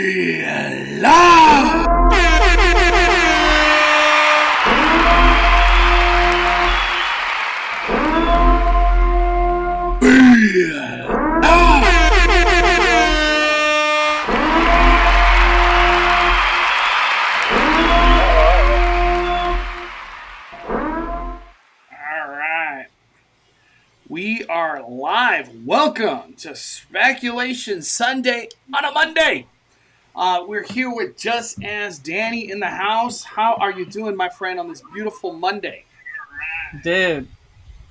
We love. We We are live. Welcome to Speculation Sunday on a Monday. We're here with Just As Danny in the house. How are you doing, my friend, on this beautiful Monday? Dude,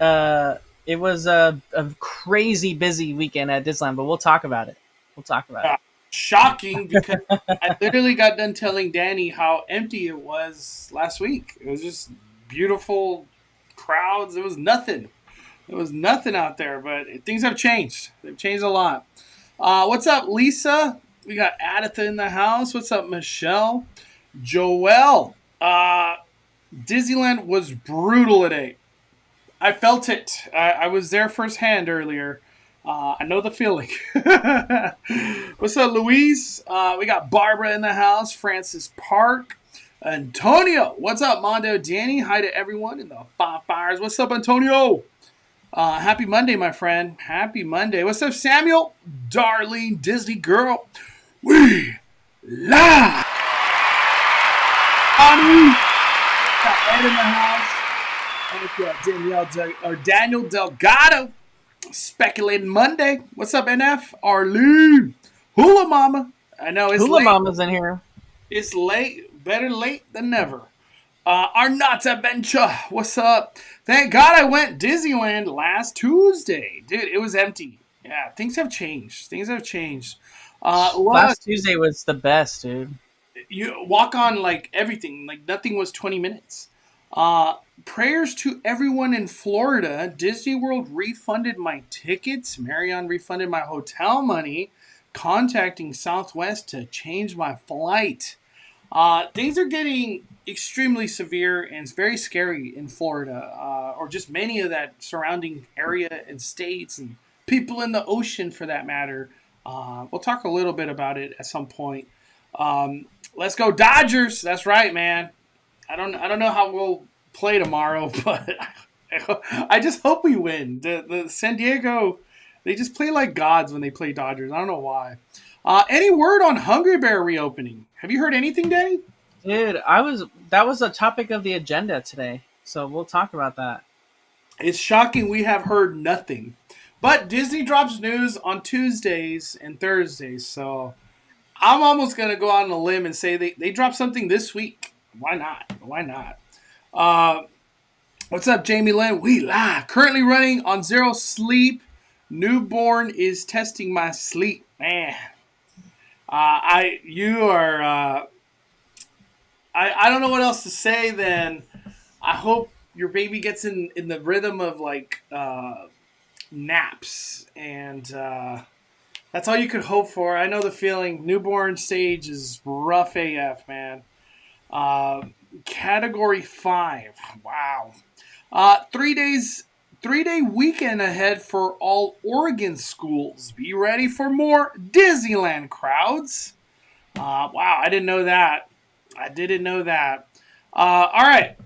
it was a crazy busy weekend at Disneyland, but we'll talk about it. We'll talk about Uh, it. Shocking, because I literally got done telling Danny how empty it was last week. It was just beautiful crowds. It was nothing. There was nothing out there, but things have changed. They've changed a lot. What's up, Lisa? We got Adatha in the house. What's up, Michelle? Joelle. Disneyland was brutal today. I felt it. I was there firsthand earlier. I know the feeling. What's up, Louise? We got Barbara in the house. Francis Park. Antonio. What's up, Mondo? Danny. Hi to everyone in the Five Fires. What's up, Antonio? Happy Monday, my friend. Happy Monday. What's up, Samuel? Darling Disney girl. We live. Honey. Got Ed in the house. And Daniel Delgado. Speculating Monday. What's up, NF? Arlene. Hula Mama. I know it's Hula late. Mama's in here. It's late. Better late than never. Arnott Adventure. What's up? Thank God I went Disneyland last Tuesday. Dude, it was empty. Yeah, things have changed. Last Tuesday was the best, dude. You walk on like everything. Like nothing was 20 minutes. Prayers to everyone in Florida. Disney World refunded my tickets. Marion refunded my hotel money. Contacting Southwest to change my flight. Things are getting extremely severe and it's very scary in Florida, or just many of that surrounding area and states and people in the ocean for that matter. We'll talk a little bit about it at some point. Let's go Dodgers. That's right, man. I don't know how we'll play tomorrow, but I just hope we win. The San Diego, they just play like gods when they play Dodgers. I don't know why. Any word on Hungry Bear reopening? Have you heard anything, Danny? Dude, that was a topic of the agenda today, so we'll talk about that. It's shocking we have heard nothing. But Disney drops news on Tuesdays and Thursdays, so I'm almost going to go out on a limb and say they dropped something this week. Why not? What's up, Jamie Lynn? We live. Currently running on zero sleep. Newborn is testing my sleep. Man. I don't know what else to say then. I hope your baby gets in the rhythm of like naps, and that's all you could hope for. I know the feeling. Newborn stage is rough AF, man. Category 5. Wow. 3-day weekend ahead for all Oregon schools. Be ready for more Disneyland crowds. Wow, I didn't know that. All right,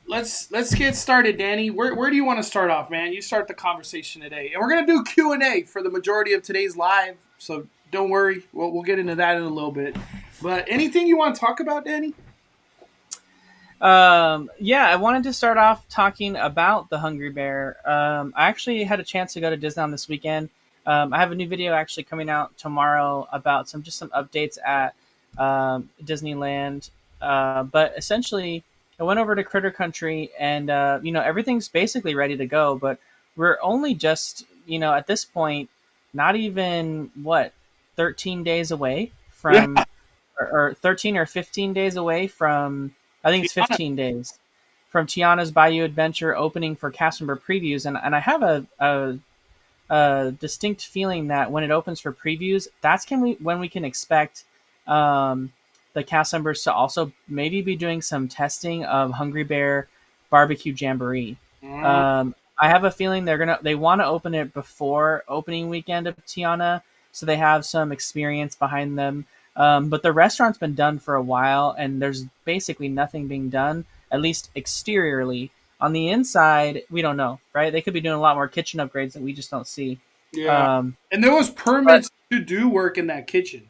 let's get started, Danny. Where do you want to start off, man? You start the conversation today, and we're gonna do Q&A for the majority of today's live. So don't worry, we'll get into that in a little bit. But anything you want to talk about, Danny? Yeah, I wanted to start off talking about the Hungry Bear. I actually had a chance to go to Disneyland this weekend. I have a new video actually coming out tomorrow about some updates at Disneyland. But essentially, I went over to Critter Country, and everything's basically ready to go. But we're only just at this point, not even 13 days away from, Yeah. or 13 or 15 days away from. I think it's 15 days from Tiana's Bayou Adventure opening for cast member previews, and I have a distinct feeling that when it opens for previews, that's when we can expect the cast members to also maybe be doing some testing of Hungry Bear Barbecue Jamboree. I have a feeling they want to open it before opening weekend of Tiana, so they have some experience behind them. But the restaurant's been done for a while, and there's basically nothing being done, at least exteriorly. On the inside, we don't know, right? They could be doing a lot more kitchen upgrades that we just don't see. Yeah. Um, And there was but permits to do work in that kitchen.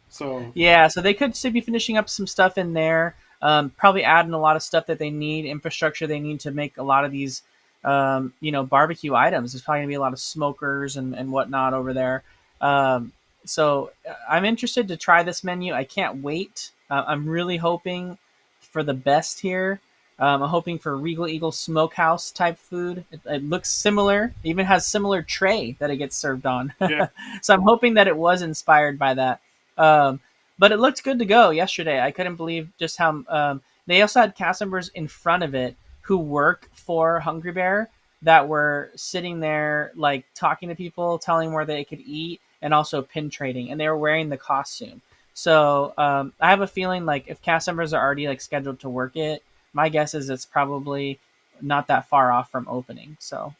So Yeah, so they could still be finishing up some stuff in there. Probably adding a lot of stuff that they need, infrastructure they need to make a lot of these, barbecue items. There's probably gonna be a lot of smokers and whatnot over there. Um, so I'm interested to try this menu. I can't wait. I'm really hoping for the best here. I'm hoping for Regal Eagle Smokehouse type food. It looks similar. It even has similar tray that it gets served on. yeah. So I'm hoping that it was inspired by that. Um, but it looked good to go yesterday. I couldn't believe just how they also had cast members in front of it who work for Hungry Bear that were sitting there like talking to people, telling where they could eat, and also pin trading, and they were wearing the costume. So I have a feeling like if cast members are already like scheduled to work it, my guess is it's probably not that far off from opening. So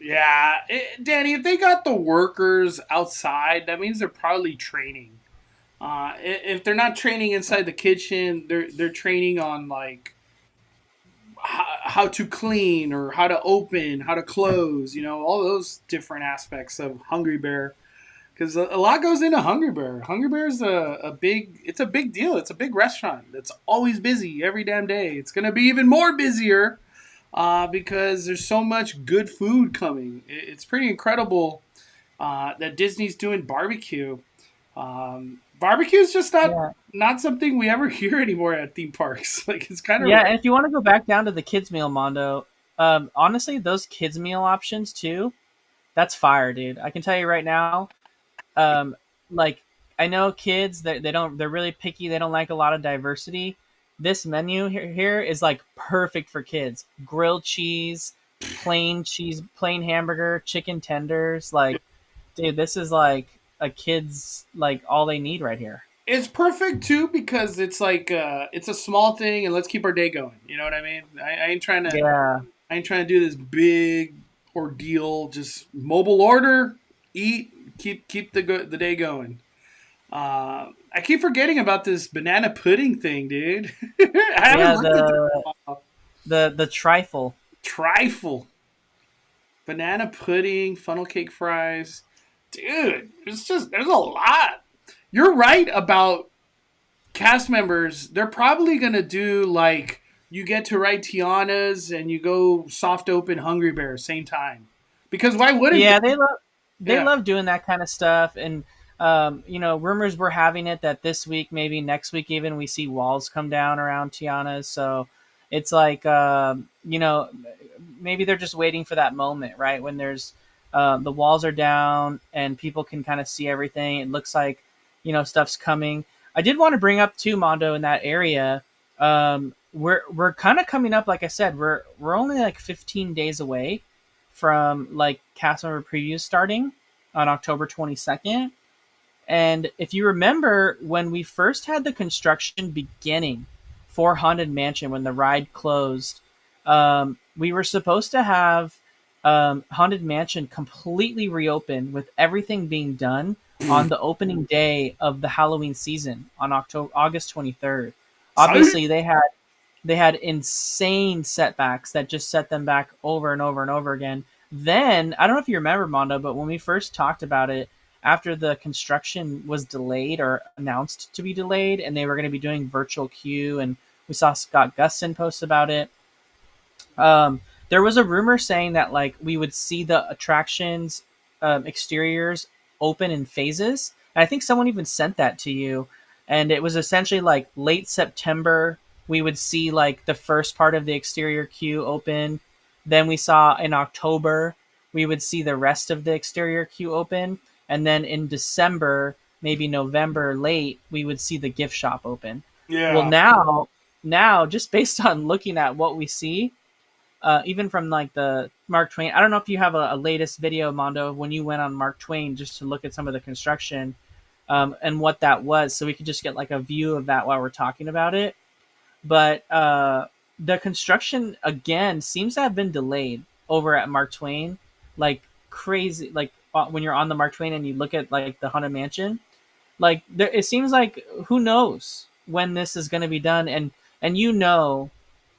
Yeah, Danny, if they got the workers outside, that means they're probably training. If they're not training inside the kitchen, they're training on like how to clean or how to open, how to close. You know, all those different aspects of Hungry Bear. Because a lot goes into Hungry Bear. Hungry Bear is it's a big deal. It's a big restaurant that's always busy every damn day. It's gonna be even more busier because there's so much good food coming. It's pretty incredible that Disney's doing barbecue. Barbecue is just yeah, not something we ever hear anymore at theme parks. Like it's kind of yeah. And if you want to go back down to the kids meal, Mondo, honestly, those kids meal options too, that's fire, dude. I can tell you right now. Um, like I know kids that they're really picky. They don't like a lot of diversity. This menu here is like perfect for kids. Grilled cheese, plain hamburger, chicken tenders. Like, dude, this is like a kid's like all they need right here. it's perfect too because it's like it's a small thing and let's keep our day going. You know what I mean? Yeah, I ain't trying to do this big ordeal. Just mobile order, eat, keep the day going. I keep forgetting about this banana pudding thing, dude. I haven't yeah. looked at this The in a while. the trifle. Trifle, banana pudding, funnel cake fries, dude. There's a lot. You're right about cast members. They're probably gonna do like you get to write Tiana's and you go soft open Hungry Bear same time. Because why wouldn't Yeah, they? they Yeah. love doing that kind of stuff. And rumors were having it that this week, maybe next week, even we see walls come down around Tiana's. So it's like maybe they're just waiting for that moment, right? When there's the walls are down and people can kind of see everything. It looks like stuff's coming. I did want to bring up too, Mondo, in that area. We're kind of coming up, like I said, we're only like 15 days away from like cast member previews starting on October 22nd. And if you remember when we first had the construction beginning for Haunted Mansion, when the ride closed, we were supposed to have Haunted Mansion completely reopened with everything being done on the opening day of the Halloween season on August 23rd. Son? Obviously, they had insane setbacks that just set them back over and over and over again. Then I don't know if you remember, Mondo, but when we first talked about it, after the construction was delayed or announced to be delayed, and they were going to be doing virtual queue, and we saw Scott Gustin post about it. There was a rumor saying that like we would see the attractions exteriors open in phases. And I think someone even sent that to you, and it was essentially like late September we would see like the first part of the exterior queue open. Then we saw in October we would see the rest of the exterior queue open, and then in December, maybe November late, we would see the gift shop open. Well, Yeah. now just based on looking at what we see, even from like the Mark Twain. I don't know if you have a latest video, Mondo, when you went on Mark Twain just to look at some of the construction and what that was, so we could just get like a view of that while we're talking about it. But the construction again seems to have been delayed over at Mark Twain, like crazy. Like when you're on the Mark Twain and you look at like the Haunted Mansion, Like it seems like who knows when this is going to be done, and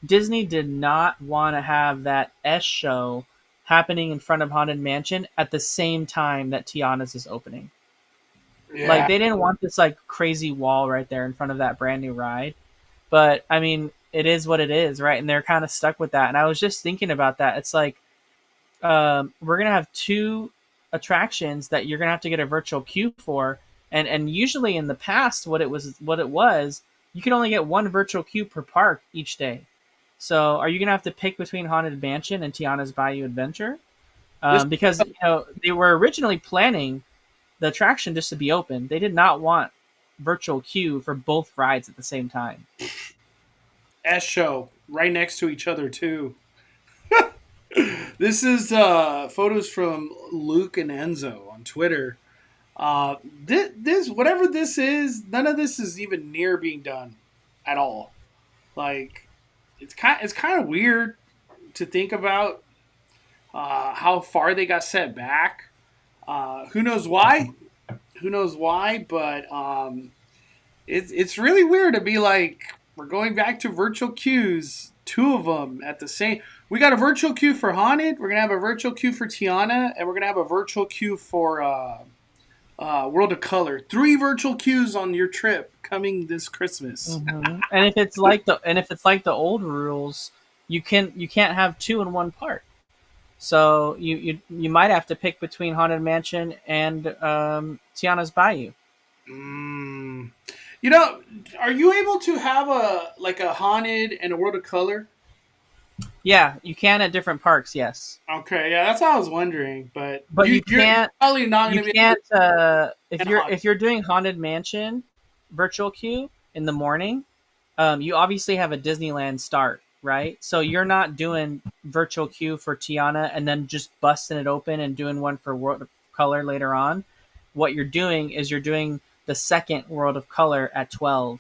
Disney did not want to have that S show happening in front of Haunted Mansion at the same time that Tiana's is opening. Like Yeah. they didn't want this like crazy wall right there in front of that brand new ride. But I mean, it is what it is, right? And they're kind of stuck with that. And I was just thinking about that. It's like we're gonna have two attractions that you're gonna have to get a virtual queue for, and usually in the past, what it was, you could only get one virtual queue per park each day. So are you gonna have to pick between Haunted Mansion and Tiana's Bayou Adventure? This Because they were originally planning the attraction just to be open. They did not want virtual queue for both rides at the same time. S show right next to each other too. This is photos from Luke and Enzo on Twitter. This whatever this is, none of this is even near being done at all. Like it's kind of weird to think about how far they got set back. Who knows why? Who knows why? But it's really weird to be like we're going back to virtual queues, two of them at the same. We got a virtual queue for Haunted. We're gonna have a virtual queue for Tiana, and we're gonna have a virtual queue for World of Color. Three virtual queues on your trip coming this Christmas. And if it's like the old rules, you can't have two in one park. So you might have to pick between Haunted Mansion and Tiana's Bayou. Mm. You know, are you able to have a Haunted and a World of Color? Yeah, you can at different parks, yes, Okay, yeah, that's what I was wondering. But but you're probably not you going to be able can't if to you're Haunted. if you're doing Haunted Mansion virtual queue in the morning. You obviously have a Disneyland start, right? So you're not doing virtual queue for Tiana and then just busting it open and doing one for World of Color later on. What you're doing is you're doing the second World of Color at 12.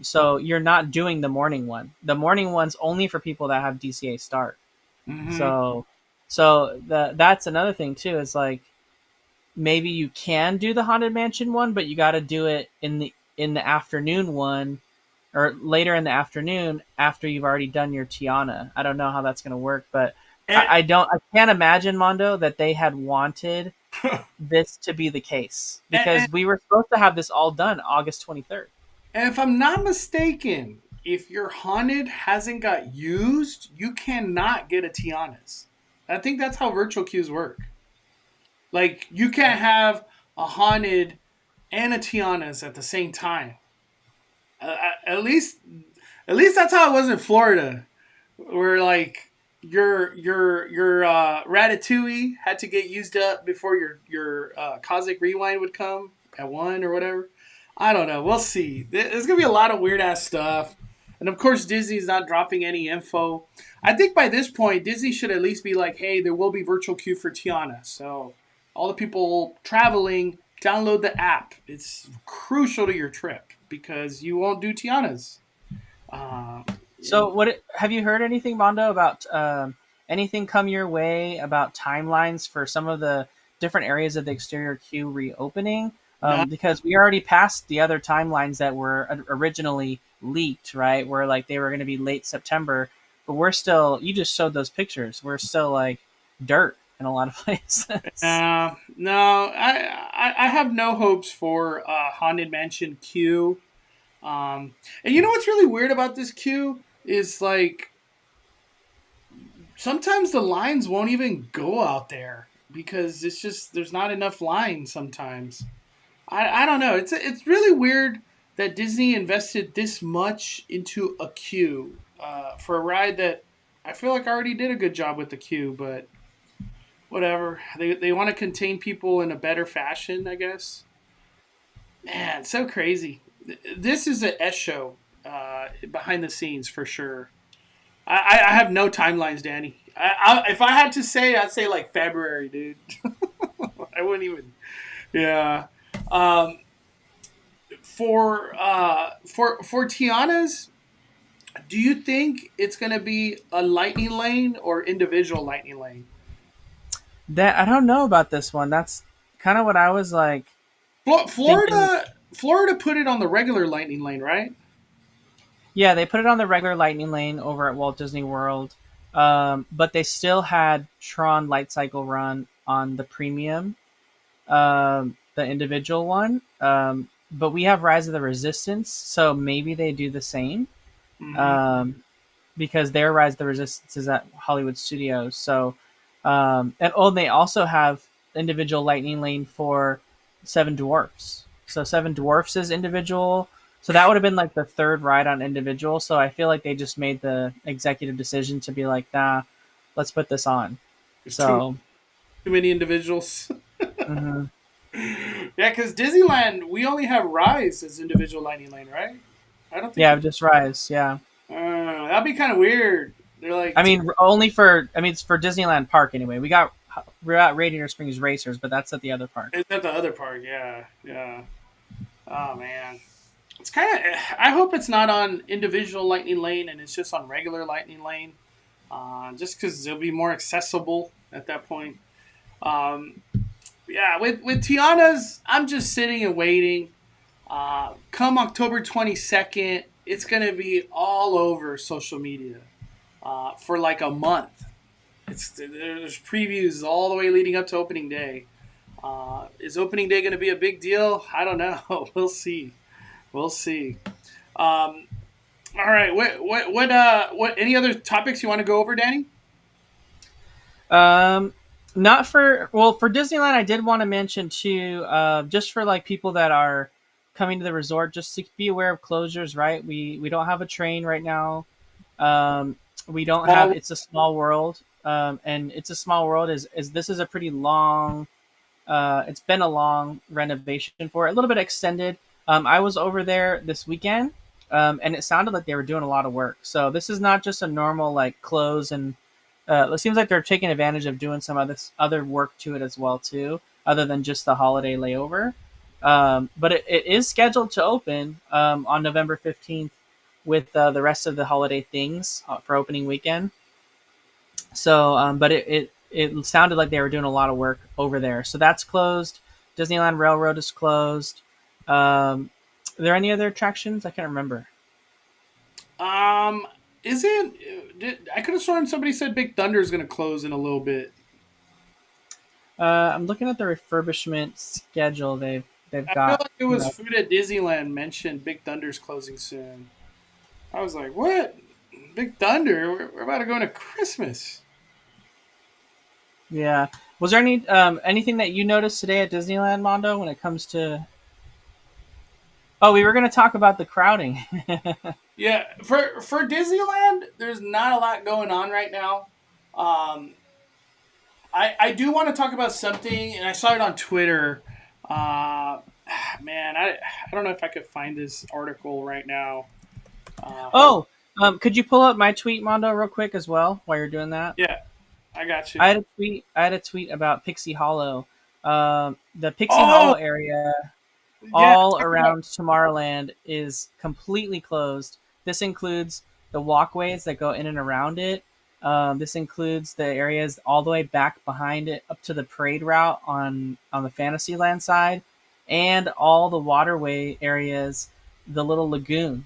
So you're not doing the morning one. The morning one's only for people that have DCA start. Hmm. So that's another thing too. Is like maybe you can do the Haunted Mansion one, but you got to do it in the afternoon one or later in the afternoon after you've already done your Tiana. I don't know how that's going to work, but And, I can't imagine, Mondo, that they had wanted this to be the case and, because we were supposed to have this all done August 23rd. and if I'm not mistaken, if your Haunted hasn't got used, you cannot get a Tiana's. I think that's how virtual queues work. Like you can't have a Haunted and a Tiana's at the same time. At least, at least that's how it was in Florida, where like your Ratatouille had to get used up before your Cosmic Rewind would come at one or whatever. I don't know. We'll see. There's gonna be a lot of weird ass stuff, and of course Disney's not dropping any info. I think by this point Disney should at least be like, hey, there will be virtual queue for Tiana. So all the people traveling, download the app. It's crucial to your trip because you won't do Tiana's. Uh, So, what have you heard anything, Mondo, about anything come your way about timelines for some of the different areas of the exterior queue reopening? no, Because we already passed the other timelines that were originally leaked, right? Where like they were going to be late September, but we're still. You just showed those pictures. We're still like dirt in a lot of places. no, I have no hopes for Haunted Mansion queue. And you know what's really weird about this queue is like sometimes the lines won't even go out there because it's just there's not enough lines sometimes. I don't know. It's really weird that Disney invested this much into a queue for a ride that I feel like already did a good job with the queue, but whatever. They want to contain people in a better fashion, I guess. Man, so crazy. This is a S show behind the scenes for sure. I have no timelines, Danny. If I had to say, I'd say like February, dude. I wouldn't even. Yeah. Um, for Tiana's, do you think it's gonna be a lightning lane or individual lightning lane? That I don't know about this one. That's kind of what I was like. thinking, Florida put it on the regular lightning lane, right? yeah, they put it on the regular Lightning Lane over at Walt Disney World, but they still had Tron Light Cycle Run on the premium, the individual one. But we have Rise of the Resistance, so maybe they do the same. Mm-hmm. Um, because their Rise of the Resistance is at Hollywood Studios. So, and they also have individual Lightning Lane for Seven Dwarfs. So Seven Dwarfs is individual. So that would have been like the third ride on individual. So I feel like they just made the executive decision to be like, nah, let's put this on. There's So, too many individuals. mm-hmm. Yeah, because Disneyland, we only have Rise as individual lightning lane, right? I don't think Yeah, we. just Rise. Yeah. That'd be kind of weird. They're like, I mean, only for, I mean, it's for Disneyland Park anyway. We're at Radiator Springs Racers, but that's at the other park. is that the other park? Yeah, yeah. Oh man, it's kind of. I hope it's not on individual lightning lane and it's just on regular lightning lane. Just because it'll be more accessible at that point. Um, yeah, with Tiana's, I'm just sitting and waiting. Come October 22nd, it's gonna be all over social media for like a month. There's previews all the way leading up to opening day. Is opening day going to be a big deal? I don't know. We'll see. We'll see. Um, all right. What? Any other topics you want to go over, Danny? Um, Not for, well, for Disneyland. I did want to mention too, just for like people that are coming to the resort, just to be aware of closures. Right, we don't have a train right now. Um, we don't have. Small. It's a small world, and it's a small world. Is this is a pretty long. It's been a long renovation for it, a little bit extended. I was over there this weekend, and it sounded like they were doing a lot of work. So this is not just a normal like close, and it seems like they're taking advantage of doing some other work to it as well too, other than just the holiday layover. But it is scheduled to open on November 15th with the rest of the holiday things for opening weekend. So, but it sounded like they were doing a lot of work over there. So that's closed. Disneyland Railroad is closed. Are there any other attractions? I can't remember. Um, is it? I could have sworn somebody said Big Thunder is going to close in a little bit. I'm looking at the refurbishment schedule. They've I feel got, like it was Food at Disneyland mentioned Big Thunder's closing soon. I was like, what? Big Thunder? We're about to go into Christmas. yeah. Was there anything that you noticed today at Disneyland, Mondo, when it comes to? Oh, we were going to talk about the crowding. Yeah, for Disneyland, there's not a lot going on right now. Um, I do want to talk about something, and I saw it on Twitter. Uh, man, I don't know if I could find this article right now. Hold on. Oh, could you pull up my tweet, Mondo, real quick as well while you're doing that? Yeah, I got you. I had a tweet. I had a tweet about Pixie Hollow. The Pixie Oh, Hollow area yeah. all around Tomorrowland is completely closed. This includes the walkways that go in and around it. This includes the areas all the way back behind it up to the parade route on the Fantasyland side, and all the waterway areas, the little lagoon.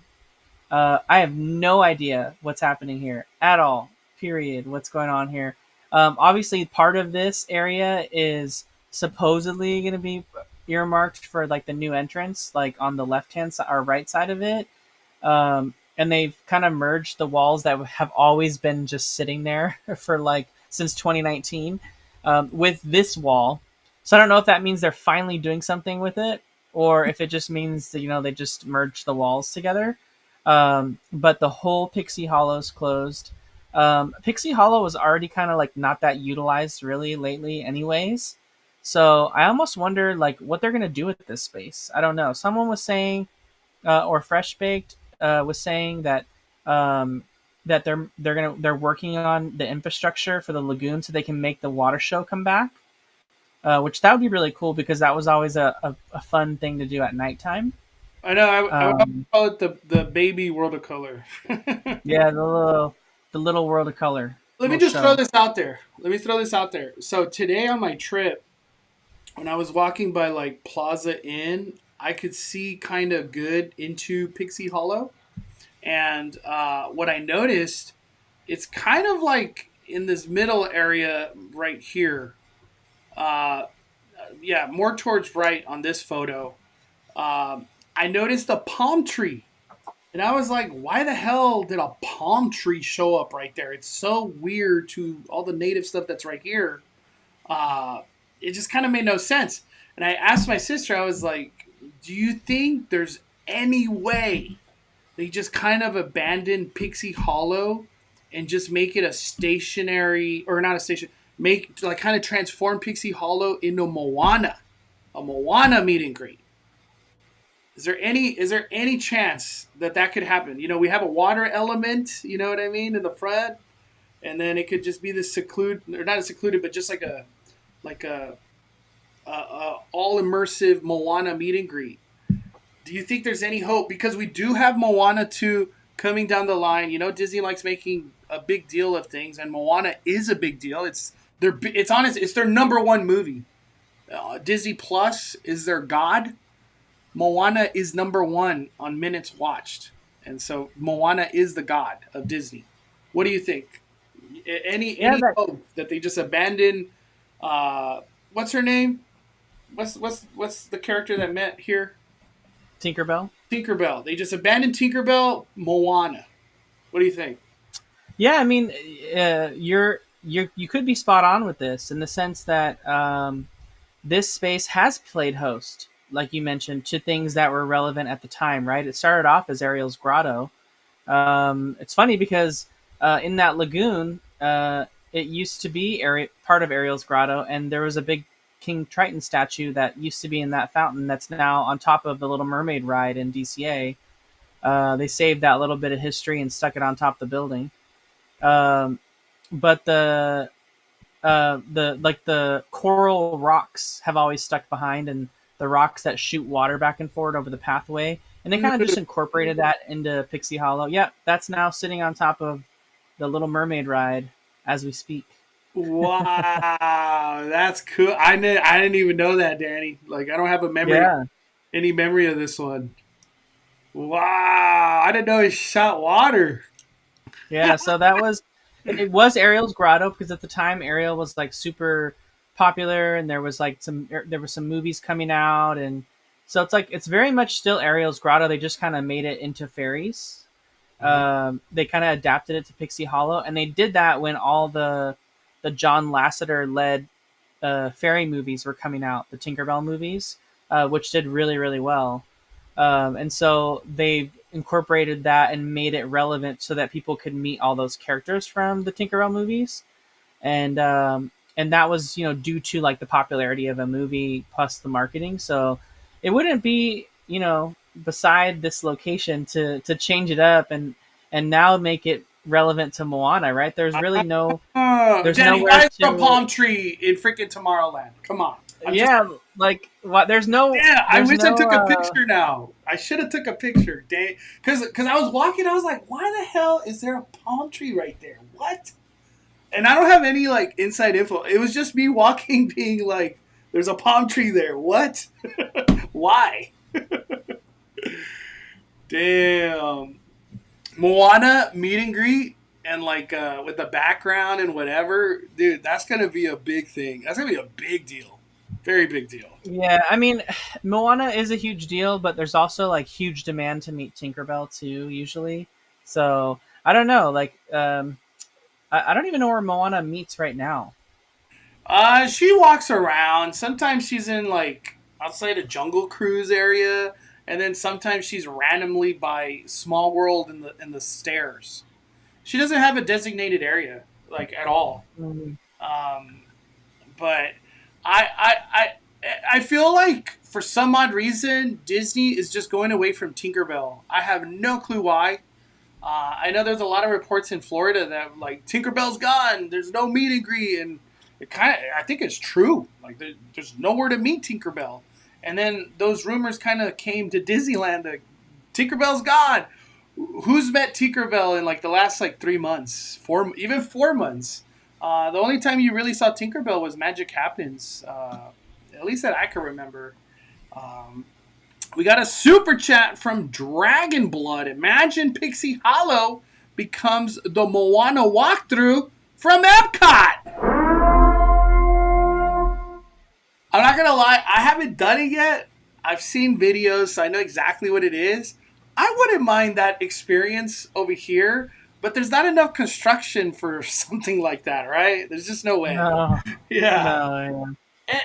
I have no idea what's happening here at all. Period. What's going on here? Obviously, part of this area is supposedly going to be earmarked for like the new entrance, like on the left hand side or right side of it. And they've kind of merged the walls that have always been just sitting there for like since 2019 with this wall. So I don't know if that means they're finally doing something with it, or if it just means that they just merged the walls together. But the whole Pixie Hollow is closed. Pixie Hollow was already kind of like not that utilized really lately, anyways. So I almost wonder like what they're gonna do with this space. I don't know. Someone was saying, or Fresh Baked was saying um, that they're working on the infrastructure for the lagoon so they can make the water show come back. Which that would be really cool because that was always a fun thing to do at nighttime. I know. I would Um, call it the baby World of Color. Yeah, the little World of Color Let me little just throw show. this out there. Let me throw this out there. So today on my trip, when I was walking by like Plaza Inn, I could see kind of good into Pixie Hollow. And what I noticed, it's kind of like in this middle area right here. Uh, yeah, more towards right on this photo. I noticed a palm tree. And I was like, why the hell did a palm tree show up right there? It's so weird to all the native stuff that's right here. Uh, it just kind of made no sense. And I asked my sister, I was like, do you think there's any way they just kind of abandon Pixie Hollow and just make it a stationary, or not a station, make like kind of transform Pixie Hollow into Moana, a Moana meet and greet? Is there any chance that that could happen? You know, we have a water element, you know what I mean, in the front, and then it could just be this secluded, or not a secluded, but just like a all immersive Moana meet and greet. Do you think there's any hope? Because we do have Moana 2 coming down the line. You know, Disney likes making a big deal of things, and Moana is a big deal. It's honest. It's their number one movie. Disney Plus is their god. Moana is number one on minutes watched, and so Moana is the god of Disney. What do you think? Yeah, Any hope that they just abandon? What's her name? What's the character that met here? Tinkerbell. Tinkerbell. They just abandoned Tinkerbell. Moana. What do you think? Yeah, I mean, you could be spot on with this in the sense that this space has played host, like you mentioned, to things that were relevant at the time. Right? It started off as Ariel's Grotto. It's funny because in that lagoon, it used to be part of Ariel's Grotto, and there was a big King Triton statue that used to be in that fountain that's now on top of the Little Mermaid ride in DCA. They saved that little bit of history and stuck it on top of the building. Um, but the coral rocks have always stuck behind, and the rocks that shoot water back and forth over the pathway, and they kind of just incorporated that into Pixie Hollow. Yeah, that's now sitting on top of the Little Mermaid ride as we speak. Wow, that's cool. I didn't even know that, Danny. Like I don't have a memory, Yeah, any memory of this one. Wow, I didn't know it shot water. yeah. So that was it was Ariel's Grotto because at the time Ariel was like super popular, and there was like there were some movies coming out, and so it's like it's very much still Ariel's Grotto. They just kind of made it into fairies. They kind of adapted it to Pixie Hollow, and they did that when all the John Lasseter led fairy movies were coming out, the Tinkerbell movies, which did really really well. And so they've incorporated that and made it relevant so that people could meet all those characters from the Tinkerbell movies, and that was due to like the popularity of a movie plus the marketing. So it wouldn't be beside this location to change it up and now make it relevant to Moana, right? There's really there's Danny, nowhere why is there a to. palm tree in freaking Tomorrowland? Come on. Yeah, like what? Yeah, I there's wish I no took a picture now. I should have took a picture, Dang, because I was walking. I was like, why the hell is there a palm tree right there? What? And I don't have any like inside info. It was just me walking, being like, "There's a palm tree there. What? Why?" Damn. Moana meet and greet and like with the background and whatever, dude. That's gonna be a big thing. That's gonna be a big deal. Very big deal. Yeah, I mean, Moana is a huge deal, but there's also like huge demand to meet Tinkerbell too, usually. So I don't know. Like, I don't even know where Moana meets right now. She walks around. Sometimes she's in like outside a Jungle Cruise area, and then sometimes she's randomly by Small World in the stairs. She doesn't have a designated area like at all. Mhm. Um, but I feel like for some odd reason Disney is just going away from Tinkerbell. I have no clue why. I know there's a lot of reports in Florida that like Tinkerbell's gone. There's no meet and greet, and it kind of I think it's true. Like there's nowhere to meet Tinkerbell, and then those rumors kind of came to Disneyland that Tinkerbell's gone. Who's met Tinkerbell in like the last like 3 months, even 4 months? The only time you really saw Tinkerbell was Magic Happens. At least that I can remember. Um, we got a super chat from Dragon Blood. Imagine Pixie Hollow becomes the Moana walkthrough from Epcot. I'm not gonna lie, I haven't done it yet. I've seen videos, so I know exactly what it is. I wouldn't mind that experience over here, but there's not enough construction for something like that, right? There's just no way. No, Yeah. no,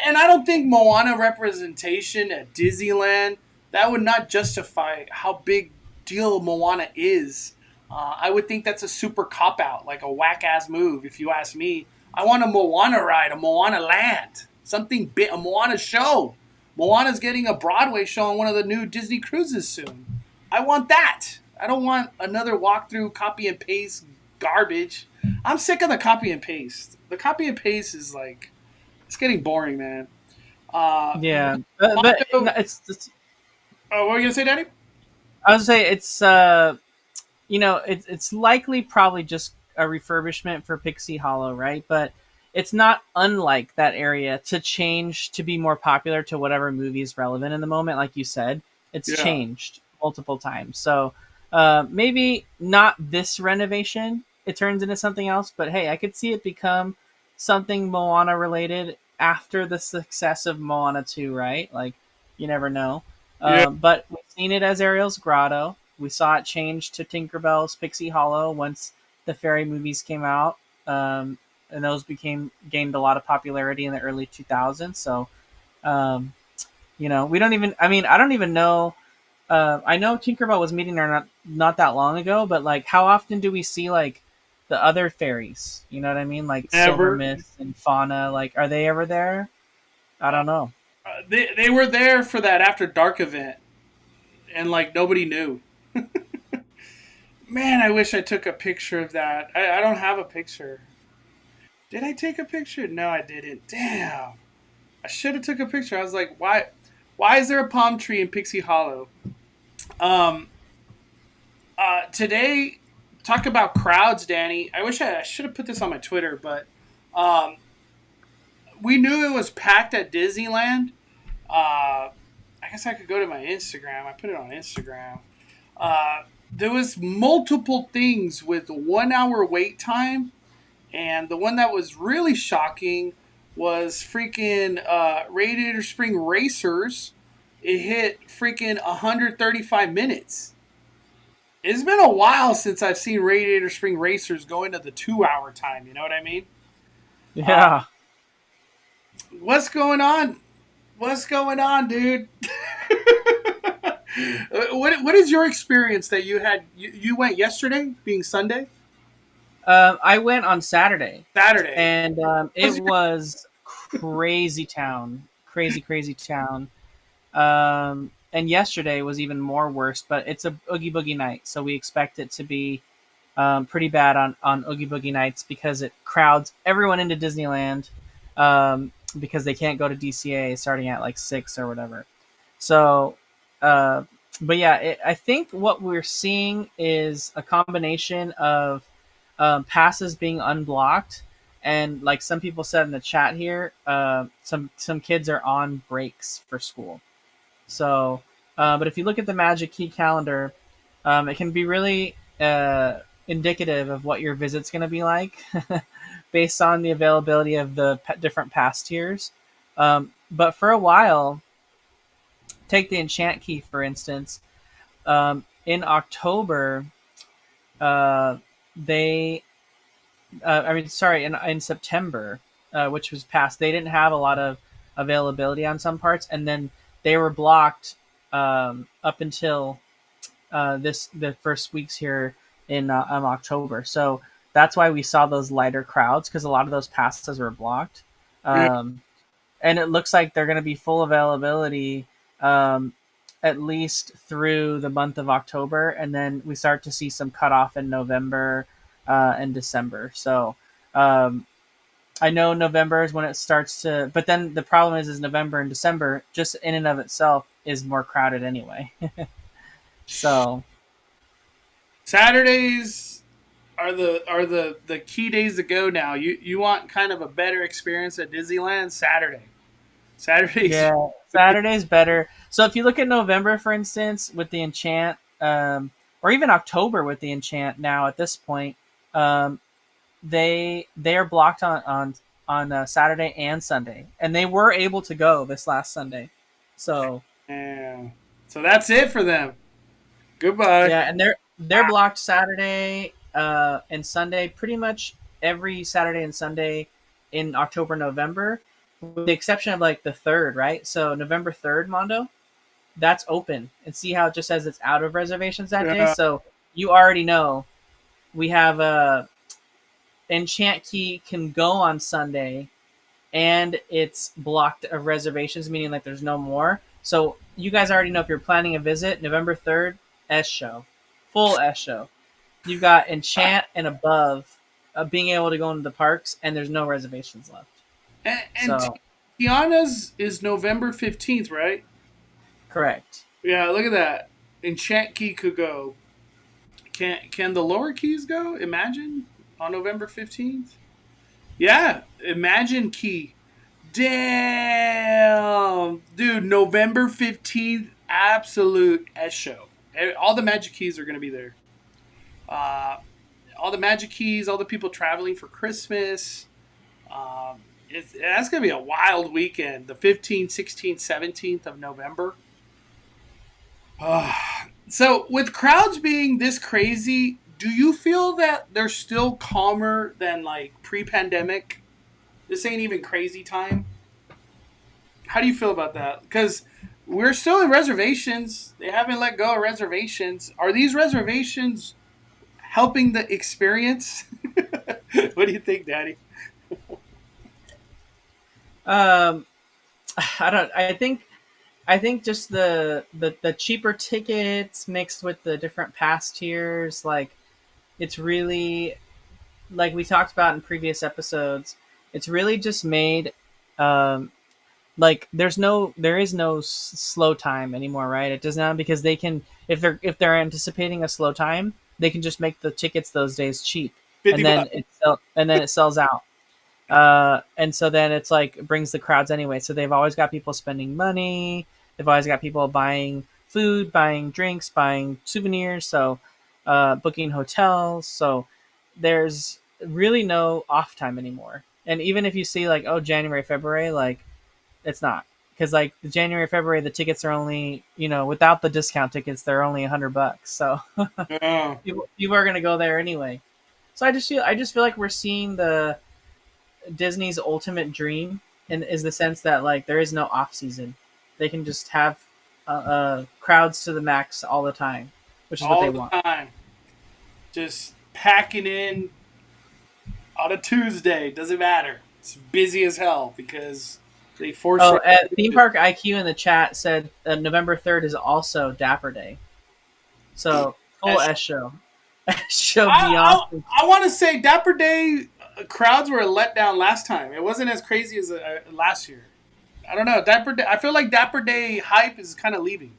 And I don't think Moana representation at Disneyland, that would not justify how big deal Moana is. I would think that's a super cop out, like a whack ass move. If you ask me, I want a Moana ride, a Moana land, something big, a Moana show. Moana's getting a Broadway show on one of the new Disney cruises soon. I want that. I don't want another walkthrough copy and paste garbage. I'm sick of the copy and paste. The copy and paste is like, it's getting boring, man. yeah. But Mondo, it's oh, what were you gonna say, Daddy? I would say it's it's likely probably just a refurbishment for Pixie Hollow, right? But it's not unlike that area to change to be more popular to whatever movie is relevant in the moment. Like you said, it's Yeah, changed multiple times. So maybe not this renovation. It turns into something else, but hey, I could see it become something Moana related after the success of Moana 2, right? Like, you never know. yeah, But we've seen it as Ariel's Grotto. We saw it change to Tinkerbell's Pixie Hollow once the fairy movies came out, and those became gained a lot of popularity in the early 2000s. So, um, we don't even. I mean, I don't even know. I know Tinkerbell was meeting her not that long ago, but like, how often do we see like the other fairies? You know what I mean? Like Silver never. Mist and Fauna. Like, are they ever there? I don't know. They were there for that After Dark event, and like nobody knew. Man, I wish I took a picture of that. I don't have a picture. Did I take a picture? No, I didn't. Damn. I should have took a picture. I was like, why? Why is there a palm tree in Pixie Hollow? Um, Today, talk about crowds, Danny. I wish I should have put this on my Twitter, but um, we knew it was packed at Disneyland. I guess I could go to my Instagram. I put it on Instagram. There was multiple things with 1 hour wait time, and the one that was really shocking was freaking Radiator Spring Racers. It hit freaking 135 minutes. It's been a while since I've seen Radiator Spring Racers go into the 2 hour time. You know what I mean? Uh, Yeah. what's going on? What's going on, dude? What is your experience that you had? You went yesterday, being Sunday, I went on Saturday, Saturday. and What it was was crazy town. And yesterday was even more worse, but it's a Oogie Boogie night, so we expect it to be pretty bad on Oogie Boogie nights because it crowds everyone into Disneyland because they can't go to DCA starting at like 6 or whatever. So, uh, but yeah, I think what we're seeing is a combination of passes being unblocked, and like some people said in the chat here, some kids are on breaks for school. So, but if you look at the Magic Key calendar, it can be really indicative of what your visit's going to be like based on the availability of the different pass tiers. But for a while, take the Enchant Key for instance. In October, uh, they, sorry, in September, which was past, they didn't have a lot of availability on some parts, and then they were blocked up until the first weeks here in October. So that's why we saw those lighter crowds because a lot of those passes were blocked. yeah, Um, and it looks like they're going to be full availability um, at least through the month of October, and then we start to see some cutoff in November and December. So um, I know November is when it starts to, but then the problem is November and December just in and of itself is more crowded anyway. So Saturdays are the key days to go now. You want kind of a better experience at Disneyland Saturday. Saturdays. Yeah, Saturday's better. So if you look at November, for instance, with the Enchant, or even October with the Enchant, now at this point, um, they are blocked on Saturday and Sunday, and they were able to go this last Sunday. So Yeah. So that's it for them. Goodbye. yeah, and they're blocked Saturday and Sunday, pretty much every Saturday and Sunday in October, November, with the exception of like the third, right? So November 3rd, Mondo, that's open, and see how it just says it's out of reservations that day. Yeah. So you already know we have a Enchant Key can go on Sunday, and it's blocked of reservations, meaning like there's no more. So you guys already know if you're planning a visit, November 3rd, S show, full S show. You got Enchant and above being able to go into the parks, and there's no reservations left. And So Tiana's is November 15th, right? correct. Yeah, look at that. Enchant Key could go. Can the lower keys go? Imagine on November 15th. Yeah, Imagine Key. Damn, dude, November 15th, absolute S show. All the Magic Keys are going to be there. Uh, all the Magic Keys, all the people traveling for Christmas. That's going to be a wild weekend. The 15th, 16th, 17th of November. So, with crowds being this crazy, do you feel that they're still calmer than like pre pandemic? This ain't even crazy time. How do you feel about that? Because we're still in reservations. They haven't let go of reservations. Are these reservations helping the experience? What do you think, Daddy? Um, I don't. I think just the cheaper tickets mixed with the different pass tiers, like it's really like we talked about in previous episodes. It's really just made um, like there is no slow time anymore, right? It does not, because they can, if they're anticipating a slow time, they can just make the tickets those days cheap, and 50 then bucks. it sells out. And so then it's like it brings the crowds anyway. So they've always got people spending money. They've always got people buying food, buying drinks, buying souvenirs. So booking hotels. So there's really no off time anymore. And even if you see like, oh, January, February, like it's not, because like the January, February, the tickets are only, without the discount tickets, they're only $100. So Oh, people are gonna go there anyway. So I just feel like we're seeing the Disney's ultimate dream, and is the sense that like there is no off season. They can just have crowds to the max all the time, which is what they all the want. time. Just packing in on a Tuesday. Doesn't matter. It's busy as hell because they force Oh, you. at Theme Park IQ in the chat said November 3rd is also Dapper Day, so full S show, S show I, beyond. I want to say Dapper Day crowds were a letdown last time. It wasn't as crazy as last year. I don't know. Dapper Day. I feel like Dapper Day hype is kind of leaving.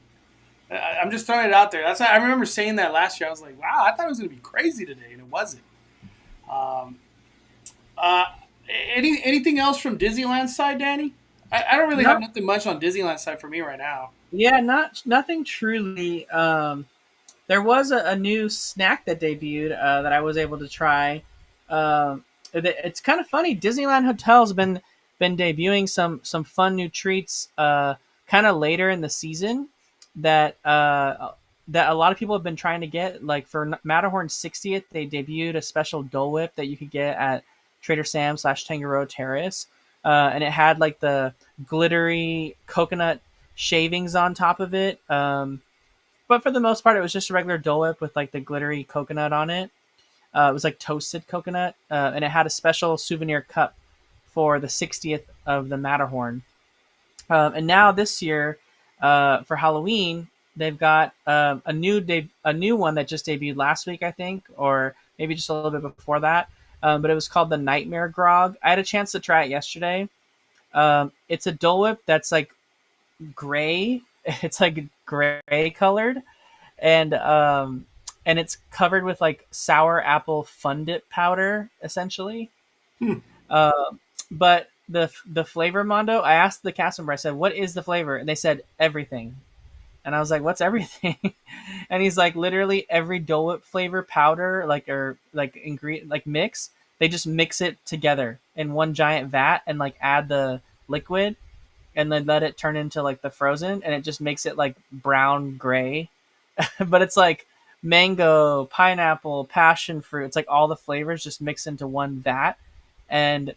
I'm just throwing it out there. I remember saying that last year. I was like, wow, I thought it was going to be crazy today, and it wasn't. Um, uh, anything else from Disneyland side, Danny? I don't really have No, nothing much on Disneyland side for me right now. yeah, nothing truly. There was a new snack that debuted that I was able to try. It's kind of funny. Disneyland Hotels been debuting some fun new treats kind of later in the season that that a lot of people have been trying to get. Like for Matterhorn's 60th, they debuted a special Dole Whip that you could get at Trader Sam's / Tangaroa Terrace, and it had like the glittery coconut shavings on top of it. But for the most part, it was just a regular Dole Whip with like the glittery coconut on it. It was like toasted coconut, and it had a special souvenir cup for the 60th of the Matterhorn. And now this year, for Halloween, they've got a new one that just debuted last week, I think, or maybe just a little bit before that. But it was called the Nightmare Grog. I had a chance to try it yesterday. It's a Dole Whip that's like gray. It's like gray colored, and it's covered with like sour apple fun dip powder, essentially. Hmm. Uh, but the flavor, Mondo. I asked the cast member. I said, "What is the flavor?" And they said everything. And I was like, "What's everything?" And he's like, "Literally every Dole Whip flavor powder, like or like ingredient, like mix. They just mix it together in one giant vat and like add the liquid and then let it turn into like the frozen, and it just makes it like brown gray. But it's like mango, pineapple, passion fruit. It's like all the flavors just mixed into one vat. And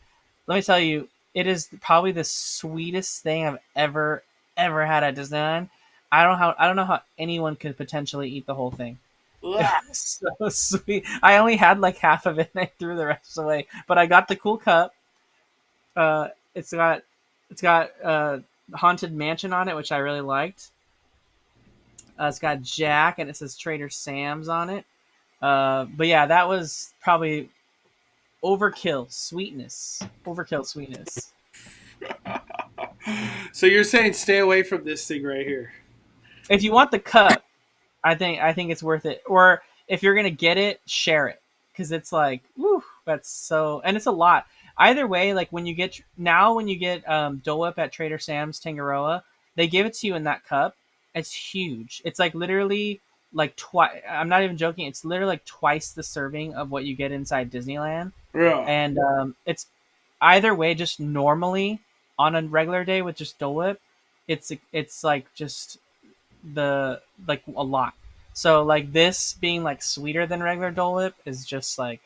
let me tell you, it is probably the sweetest thing I've ever had at Disneyland. I don't know how anyone could potentially eat the whole thing. It Ugh. was so sweet. I only had like half of it and I threw the rest away. But I got the cool cup. Uh, it's got Haunted Mansion on it, which I really liked. It's got Jack and it says Trader Sam's on it. But yeah, that was probably overkill sweetness. So you're saying stay away from this thing right here. If you want the cup, I think it's worth it. Or if you're gonna get it, share it because it's like, woo, that's so, and it's a lot. Either way, like when you get Dole Whip at Trader Sam's Tangaroa, they give it to you in that cup. It's huge. It's like literally like twice. I'm not even joking. It's literally like twice the serving of what you get inside Disneyland, Yeah. and it's either way. Just normally on a regular day with just Dole Whip, it's like just the like a lot. So like this being like sweeter than regular Dole Whip is just like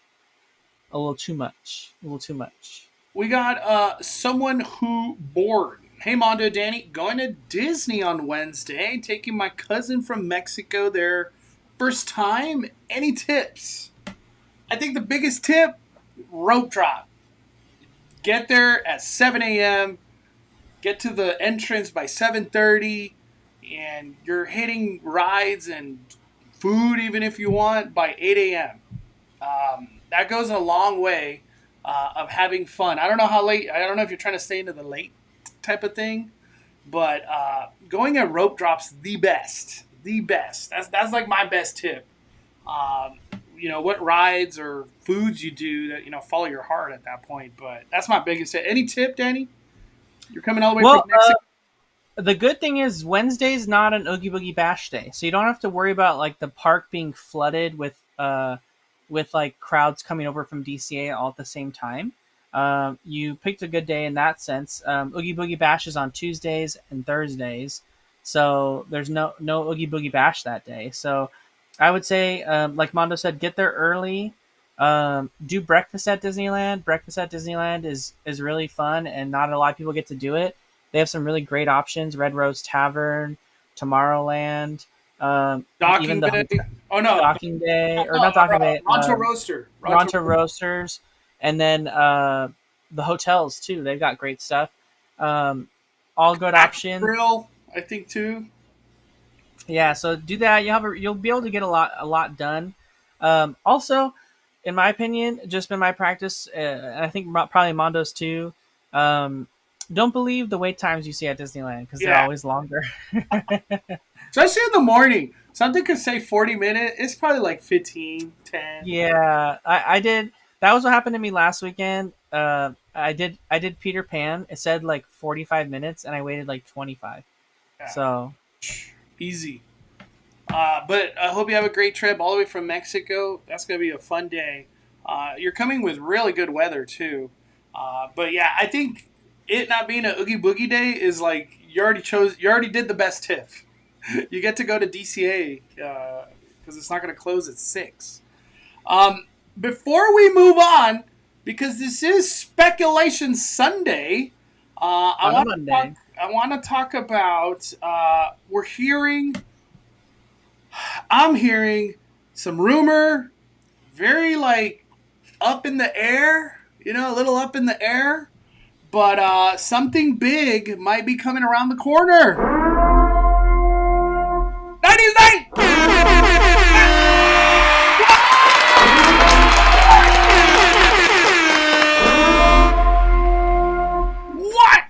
a little too much. A little too much. We got someone who bored. Hey Mondo Danny, going to Disney on Wednesday, taking my cousin from Mexico there. First time. Any tips? I think the biggest tip, rope drop. Get there at 7 a.m. Get to the entrance by 7:30, and you're hitting rides and food even if you want by 8 a.m. That goes a long way of having fun. I don't know how late. I don't know if you're trying to stay into the late type of thing, but going at rope drops the best. The best. That's like my best tip. Um, what rides or foods you do that follow your heart at that point. But that's my biggest tip. Any tip, Danny? You're coming all the way from Well, Mexico. the good thing is Wednesday's not an Oogie Boogie Bash day, so you don't have to worry about like the park being flooded with like crowds coming over from DCA all at the same time. You picked a good day in that sense. Oogie Boogie Bash is on Tuesdays and Thursdays, so there's no Oogie Boogie Bash that day. So I would say, like Mondo said, get there early. Do breakfast at Disneyland. Breakfast at Disneyland is really fun, and not a lot of people get to do it. They have some really great options: Red Rose Tavern, Tomorrowland, even Docking the Bay. Oh no, Docking Day, or no, not Docking Day, Rancho Roaster. Rancho Roasters, and then the hotels too. They've got great stuff. Um, all good options. Grill, I think too. Yeah, so do that. You'll be able to get a lot done. Also, in my opinion, just been my practice, and I think probably Mondo's too. Um, don't believe the wait times you see at Disneyland because they're Yeah, always longer. especially in the morning. Something could say 40 minutes. It's probably like 15, 10. Yeah, I did. That was what happened to me last weekend. I did Peter Pan. It said like 45 minutes, and I waited like 25. Yeah, So easy. But I hope you have a great trip all the way from Mexico. That's going to be a fun day. You're coming with really good weather, too. But yeah, I think it not being a Oogie Boogie day is like you already did the best tip. You get to go to DCA because it's not going to close at 6. Um, Before we move on, because this is Speculation Sunday, on a Monday. I want to talk about I'm hearing some rumor, very like up in the air, a little up in the air, but something big might be coming around the corner. 90s night. What?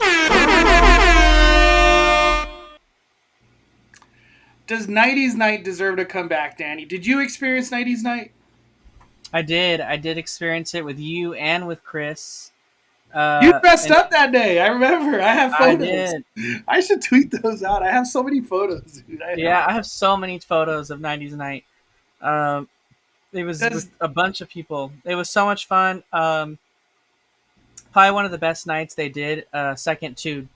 Does 90s night deserve to come back, Danny? Did you experience 90s night? I did. I did experience it with you and with Chris. You dressed And up that day. I remember. I have I photos. did. I should tweet those out. I have so many photos, dude. Yeah, I have so many photos of '90s night. Um, it was with Does a bunch of people. It was so much fun. Probably one of the best nights they did. Second to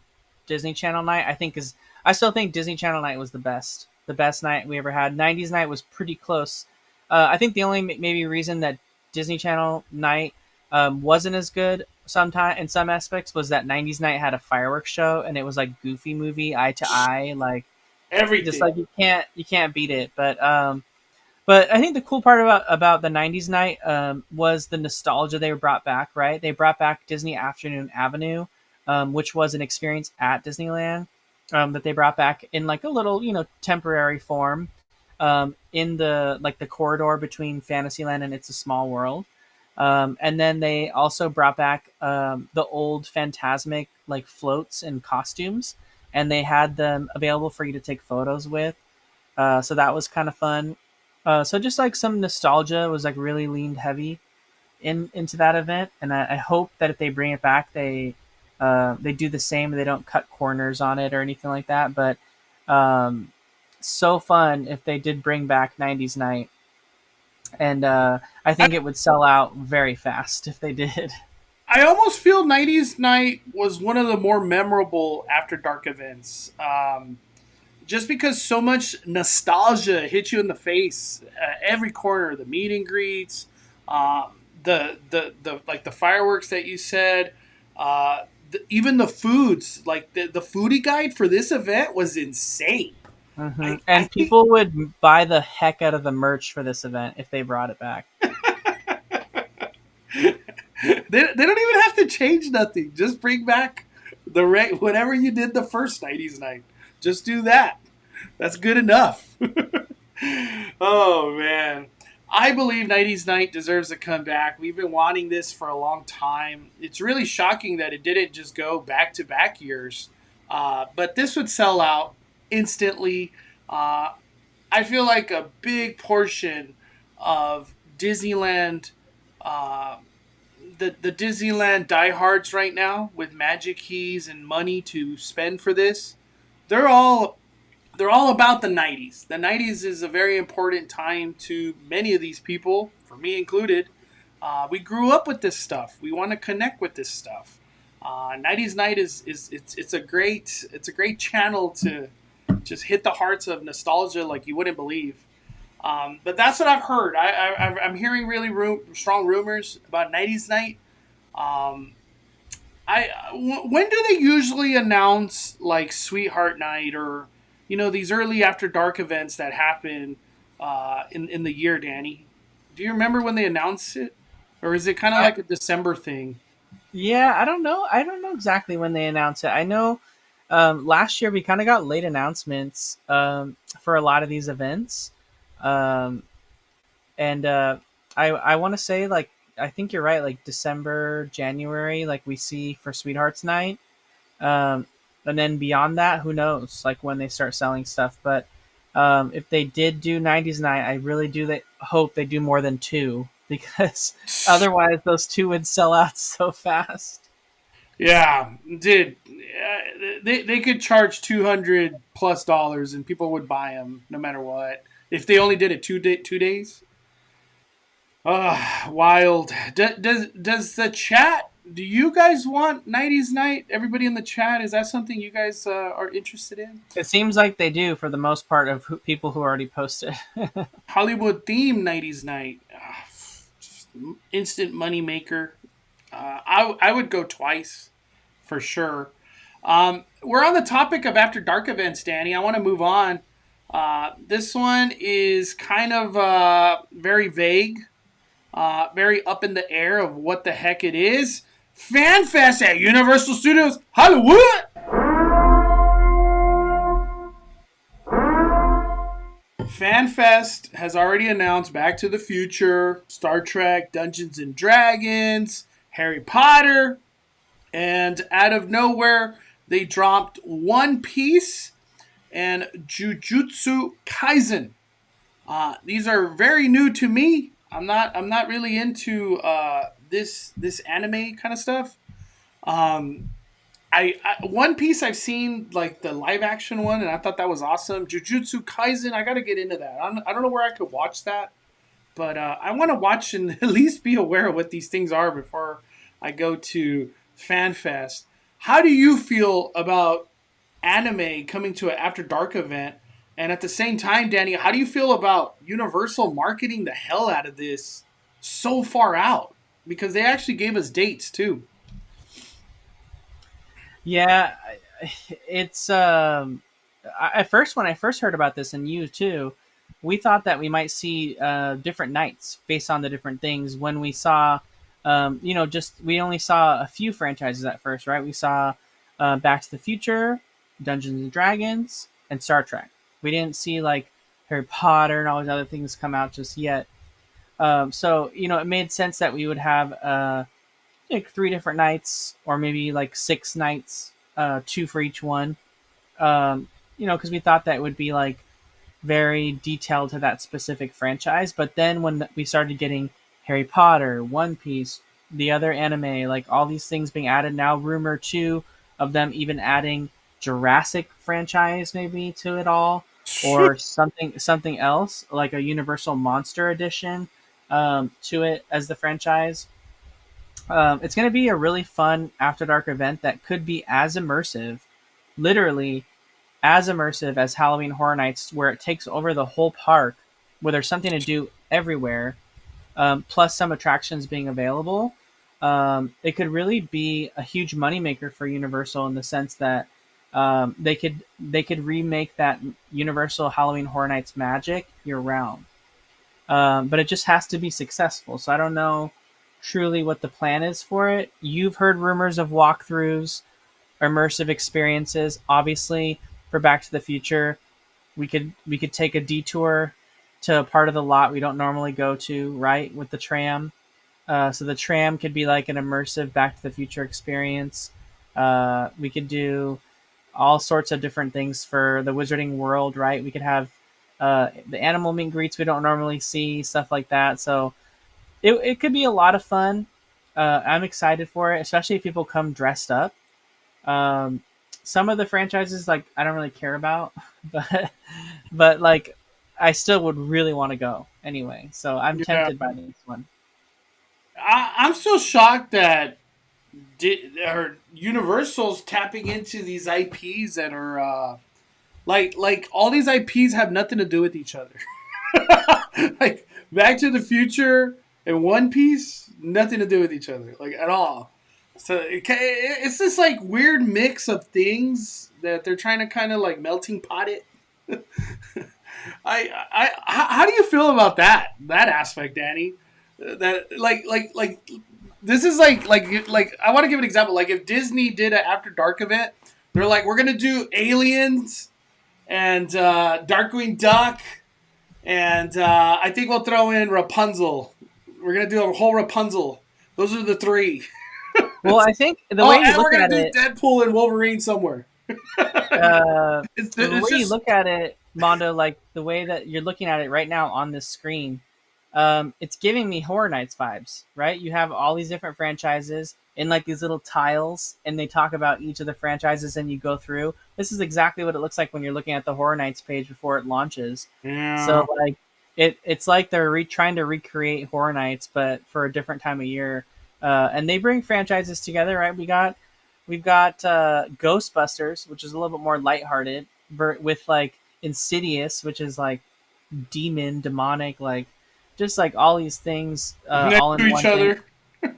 Disney Channel night, I think is. I still think Disney Channel night was the best. The best night we ever had. '90s night was pretty close. I think the only maybe reason that Disney Channel night wasn't as good sometime in some aspects was that '90s night had a fireworks show and it was like Goofy movie eye to eye, like just everything. like you can't beat it. But I think the cool part about the '90s night was the nostalgia they brought back. Right, they brought back Disney Afternoon Avenue, which was an experience at Disneyland that they brought back in like a little temporary form in the like the corridor between Fantasyland and It's a Small World. And then they also brought back the old Phantasmic like floats and costumes, and they had them available for you to take photos with. So that was kind of fun. So just like some nostalgia was like really leaned heavy into that event, and I hope that if they bring it back, they do the same. They don't cut corners on it or anything like that. But um, so fun if they did bring back '90s night, and I I, think it would sell out very fast if they did. I almost feel '90s night was one of the more memorable After Dark events. Just because so much nostalgia hit you in the face, every corner, the meet and greets, the like the fireworks that you said, even the foods, like the foodie guide for this event was insane. I And think people would buy the heck out of the merch for this event if they brought it back. they don't even have to change nothing. Just bring back whatever you did the first '90s night. Just do that. That's good enough. Oh man. I believe '90s Night deserves a comeback. We've been wanting this for a long time. It's really shocking that it didn't just go back to back years. But this would sell out instantly. Uh, I feel like a big portion of Disneyland, uh, the Disneyland diehards right now with magic keys and money to spend for this, they're all they're all about the '90s. The '90s is a very important time to many of these people, for me included. We grew up with this stuff. We want to connect with this stuff. '90s night is it's a great channel to just hit the hearts of nostalgia like you wouldn't believe. But that's what I've heard. I'm hearing really strong rumors about '90s night. Um, when do they usually announce like Sweetheart Night or these early After Dark events that happen in the year, Danny? Do you remember when they announce it, or is it kind of I, like a December thing? yeah, I don't know. I don't know exactly when they announce it. I know last year we kind of got late announcements for a lot of these events, um, and I want to say like I think you're right, like December, January, like we see for Sweethearts Night. Um, and then beyond that, who knows? Like when they start selling stuff. But if they did do '90s night, I really do hope they do more than two because otherwise those two would sell out so fast. Yeah, dude, they could charge $200+ and people would buy them no matter what if they only did it 2 days. Wild. Does the chat? Do you guys want '90s night? Everybody in the chat, is that something you guys are interested in? It seems like they do for the most part of people who already posted. Hollywood theme '90s night, just instant money maker. I would go twice for sure. We're on the topic of After Dark events, Danny. I want to move on. This one is kind of very vague, very up in the air of what the heck it is. FanFest at Universal Studios Hollywood. FanFest has already announced Back to the Future, Star Trek, Dungeons and Dragons, Harry Potter, and out of nowhere, they dropped One Piece and Jujutsu Kaisen. These are very new to me. I'm not really into this anime kind of stuff. Um, One Piece I've seen like the live action one, and I thought that was awesome. Jujutsu Kaisen, I got to get into that. I don't know where I could watch that, but I want to watch and at least be aware of what these things are before I go to FanFest. How do you feel about anime coming to an After Dark event? And at the same time, Danny, how do you feel about Universal marketing the hell out of this so far out? Because they actually gave us dates too. Yeah, it's at first when I first heard about this, and you too, we thought that we might see different nights based on the different things. When we saw, just we only saw a few franchises at first, right? We saw Back to the Future, Dungeons and Dragons, and Star Trek. We didn't see like Harry Potter and all these other things come out just yet. So it made sense that we would have like three different nights, or maybe like 6 nights, two for each one. Because we thought that would be like very detailed to that specific franchise. But then when we started getting Harry Potter, One Piece, the other anime, like all these things being added now, rumor too of them even adding Jurassic franchise maybe to it all, or something else like a Universal Monster Edition to it as the franchise. It's going to be a really fun After Dark event that could be as immersive, literally as immersive as Halloween Horror Nights, where it takes over the whole park, where there's something to do everywhere, plus some attractions being available. It could really be a huge moneymaker for Universal in the sense that they could remake that Universal Halloween Horror Nights magic year round. But it just has to be successful. So I don't know truly what the plan is for it. You've heard rumors of walkthroughs, immersive experiences. Obviously, for Back to the Future, we could take a detour to a part of the lot we don't normally go to, right? With the tram. So the tram could be like an immersive Back to the Future experience. We could do all sorts of different things for the Wizarding World, right? We could have the animal meet and greets we don't normally see, stuff like that. So it could be a lot of fun. I'm excited for it, especially if people come dressed up. Um, some of the franchises like I don't really care about, but like I still would really want to go anyway. So I'm Yeah, tempted by this one. I'm still shocked that Universal's tapping into these IPs that are like all these IPs have nothing to do with each other. Like Back to the Future and One Piece, nothing to do with each other, like at all. So it's this like weird mix of things that they're trying to kind of like melting pot it. How do you feel about that aspect, Danny? That this is like I want to give an example. Like if Disney did an After Dark event, they're like we're gonna do Aliens and Darkwing Duck, and I think we'll throw in Rapunzel. We're gonna do a whole Rapunzel. Those are the three. Well, I think the Oh, way you and we're look gonna at do it, Deadpool and Wolverine somewhere. the It's way you just look at it, Mondo, like the way that you're looking at it right now on this screen, it's giving me Horror Nights vibes, right? You have all these different franchises in like these little tiles, and they talk about each of the franchises, and you go through. This is exactly what it looks like when you're looking at the Horror Nights page before it launches. yeah. So like it's like they're trying to recreate Horror Nights, but for a different time of year. And they bring franchises together, right? We've got Ghostbusters, which is a little bit more lighthearted, with like Insidious, which is like demonic, like just like all these things Next all to in each one thing. other.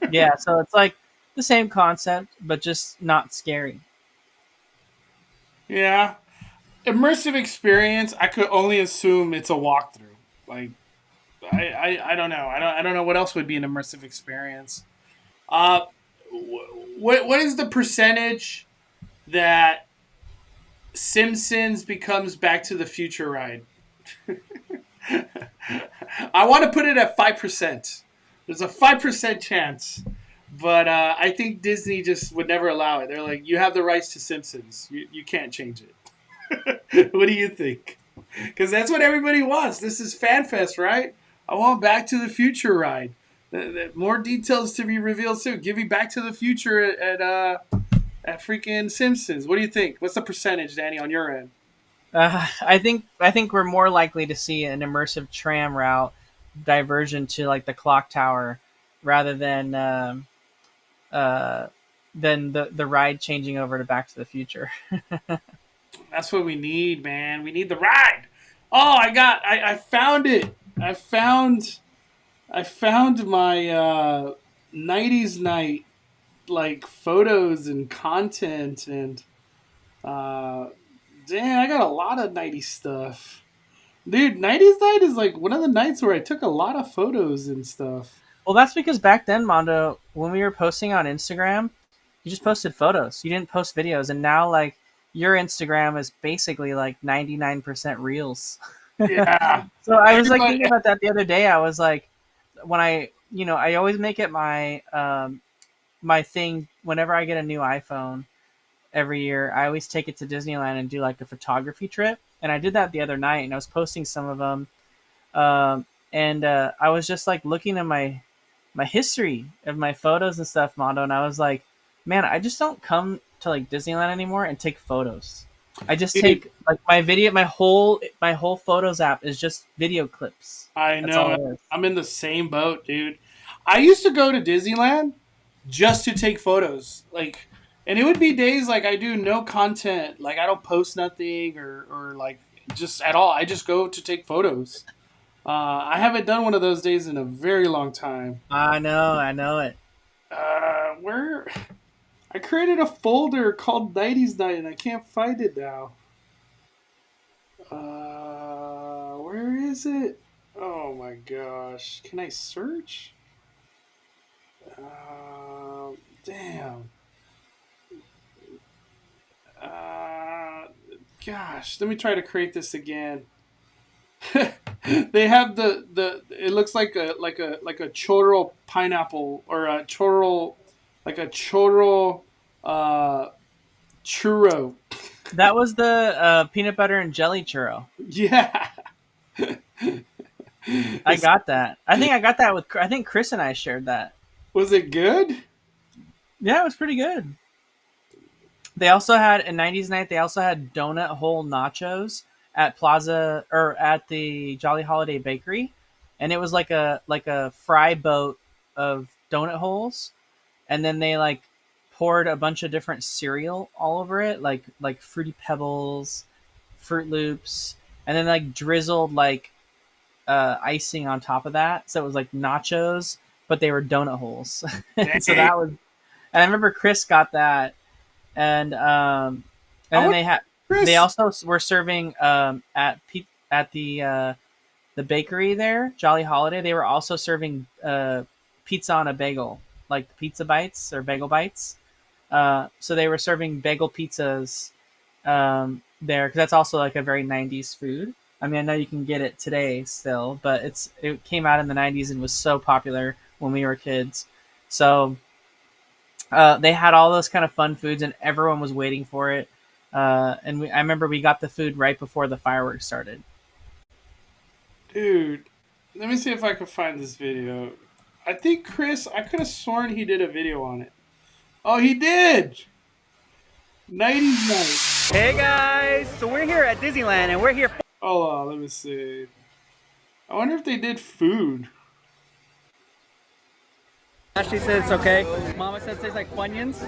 Yeah, so it's like the same concept, but just not scary. Yeah. Immersive experience. I could only assume it's a walkthrough. Like I don't know. I don't know what else would be an immersive experience. Uh, what is the percentage that Simpsons becomes Back to the Future ride? I want to put it at 5%. There's a 5% chance, but I think Disney just would never allow it. They're like, you have the rights to Simpsons. You can't change it. What do you think? Because that's what everybody wants. This is FanFest, right? I want Back to the Future ride. More details to be revealed soon. Give me Back to the Future at freaking Simpsons. What do you think? What's the percentage, Danny, on your end? I think we're more likely to see an immersive tram route diversion to like the clock tower rather uh, than the ride changing over to Back to the Future. That's what we need, man. We need the ride. Oh, I found it. I found my 90s night like photos and content and uh damn, I got a lot of 90s stuff. Dude, 90s night is like one of the nights where I took a lot of photos and stuff. Well, that's because back then, Mondo, when we were posting on Instagram, you just posted photos. You didn't post videos, and now like your Instagram is basically like 99% reels. Yeah. So I was like Everybody thinking about that the other day. I was like, when I always make it my thing whenever I get a new iPhone every year. I always take it to Disneyland and do like a photography trip. And I did that the other night, and I was posting some of them. And I was just like looking at my history of my photos and stuff, Mondo, and I was like, man, I just don't come to like Disneyland anymore and take photos. I just dude, take like my whole photos app is just video clips. I That's all know it is. I'm in the same boat, dude. I used to go to Disneyland just to take photos. Like, and it would be days like I do no content, like I don't post nothing or like just at all. I just go to take photos. I haven't done one of those days in a very long time. I know it. Where I created a folder called 90s Night and I can't find it now. Where is it? Oh my gosh. Can I search? Damn. Uh, Gosh, let me try to create this again. They have the it looks like a chorro pineapple or a chorro like a chorro uh churro. That was the peanut butter and jelly churro. Yeah. I got that. I think I got that with. I think Chris and I shared that. Was it good? Yeah, it was pretty good. They also had a 90s night. They also had donut hole nachos at Plaza or at the Jolly Holiday Bakery, and it was like a fry boat of donut holes, and then they like poured a bunch of different cereal all over it, like Fruity Pebbles, Fruit Loops, and then like drizzled like icing on top of that. So it was like nachos, but they were donut holes. So Dang. that was. And I remember Chris got that, and I then went they Chris. also were serving at the bakery there, Jolly Holiday. They were also serving pizza on a bagel, like pizza bites or bagel bites. So they were serving bagel pizzas there because that's also like a very 90s food. I mean, I know you can get it today still, but it came out in the 90s and was so popular when we were kids. So they had all those kind of fun foods, and everyone was waiting for it. I remember we got the food right before the fireworks started. Dude, let me see if I can find this video. I think Chris, I could have sworn he did a video on it. Oh, he did! 90s night. Hey guys, so we're here at Disneyland and we're here. Hold on, let me see. I wonder if they did food. Ashley said it's okay. Mama said it tastes like Funyuns.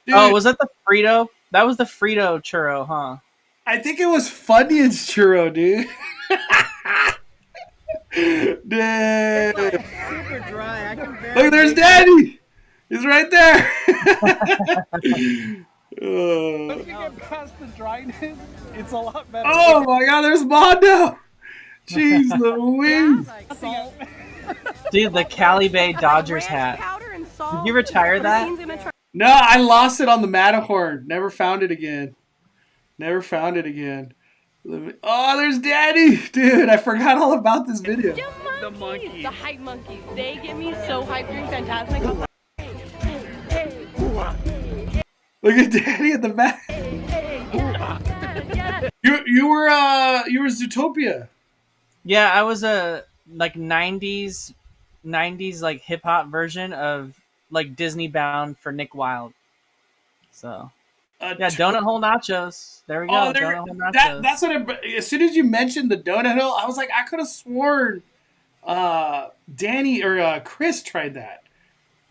Oh, Dude, was that the Frito? That was the Frito churro, huh? I think it was Funyuns churro, dude. Dude. Super dry. I can barely. Look, there's taste it. Daddy! He's right there! Once you get past the dryness, it's a lot better. Oh my god, there's Mondo! Jeez Louise! Salt. Dude, the Cali Bay Dodgers hat. Did you retire that? No, I lost it on the Matterhorn. Never found it again. Never found it again. Oh, there's Daddy! Dude, I forgot all about this video. The monkeys. The hype monkeys. They get me so hyped during Fantasmic. Look at Daddy at the back. You were Zootopia. Yeah, I was a like 90s like hip hop version of like Disney Bound for Nick Wilde. So A yeah, to- donut hole nachos. There we oh, go, there. donut hole That's nachos. what. As soon as you mentioned the donut hole, I was like, I could have sworn Danny or Chris tried that.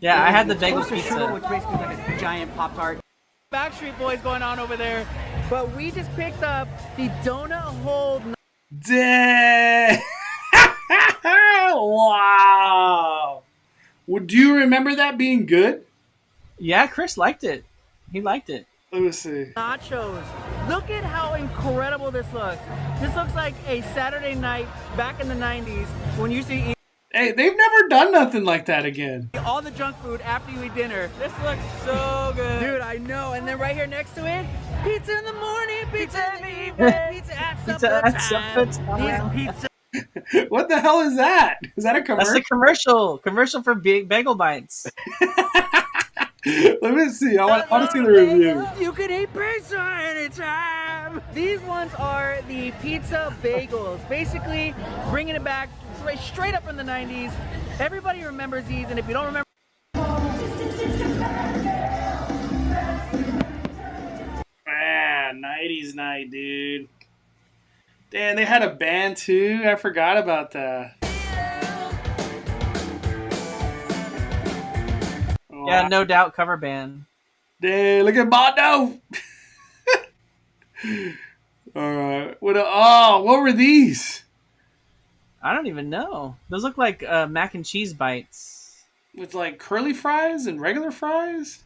Yeah, I had the bagel Toaster strudel, which pizza. basically is like a giant Pop Tart. Backstreet Boys going on over there. But we just picked up the donut hole. Dang. Wow. Well, do you remember that being good? Yeah, Chris liked it. He liked it. Let me see. Nachos. Look at how incredible this looks. This looks like a Saturday night back in the 90s when you see Hey, they've never done nothing like that again. all the junk food after you eat dinner. This looks so good. Dude, I know. And then right here next to it, pizza in the morning, pizza in the evening, pizza at supper Pizza at time. supper time. These pizza What the hell is that? Is that a That's commercial? the commercial for big bagel bites. Let me see. I want to see the review. You can eat pizza anytime. These ones are the pizza bagels. Basically, bringing it back straight up from the 90s. Everybody remembers these, and if you don't remember, Man, 90s night, dude. Damn, they had a band too. I forgot about that. Yeah, no doubt cover band. Damn, look at Bondo. All right. What were these? I don't even know. Those look like mac and cheese bites. With like curly fries and regular fries?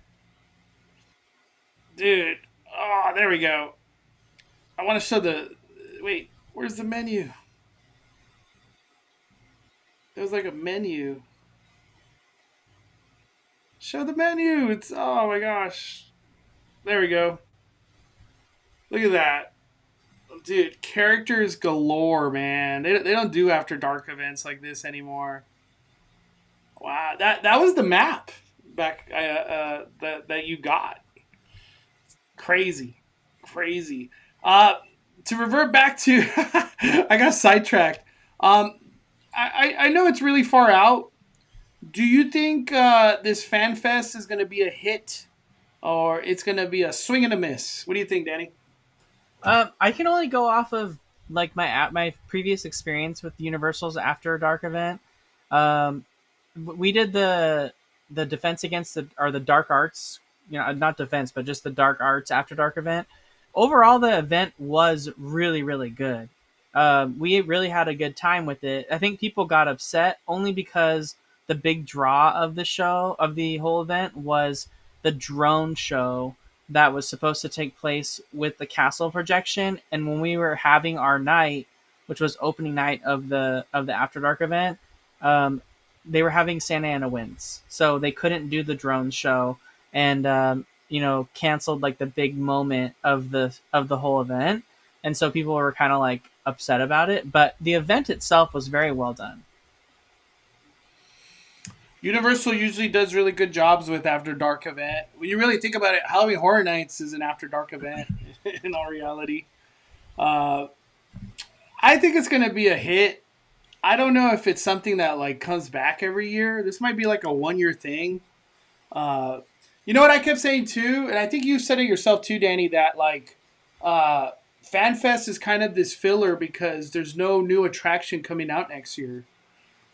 Dude. Oh, there we go. I want to show wait, where's the menu? There's like a menu. Show the menu. Oh my gosh. There we go. Look at that. Dude, characters galore, man. They don't do after dark events like this anymore. Wow, that was the map back that you got. Crazy. To revert back to I got sidetracked. I know it's really far out. Do you think this fan fest is going to be a hit, or it's going to be a swing and a miss? What do you think, Danny? I can only go off of like my previous experience with Universal's After Dark event. We did the Defense Against the Dark Arts, not defense, but just the Dark Arts After Dark event. Overall, the event was really, really good. We really had a good time with it. I think people got upset only because the big draw of the whole event was the drone show that was supposed to take place with the castle projection. And when we were having our night, which was opening night of the After Dark event, they were having Santa Ana winds, so they couldn't do the drone show, and canceled like the big moment of the whole event. And so people were kind of like upset about it, but the event itself was very well done. Universal usually does really good jobs with After Dark event. When you really think about it, Halloween Horror Nights is an After Dark event in all reality. I think it's going to be a hit. I don't know if it's something that like comes back every year. This might be like a 1-year thing. You know what I kept saying too, and I think you said it yourself too, Danny, that like FanFest is kind of this filler because there's no new attraction coming out next year.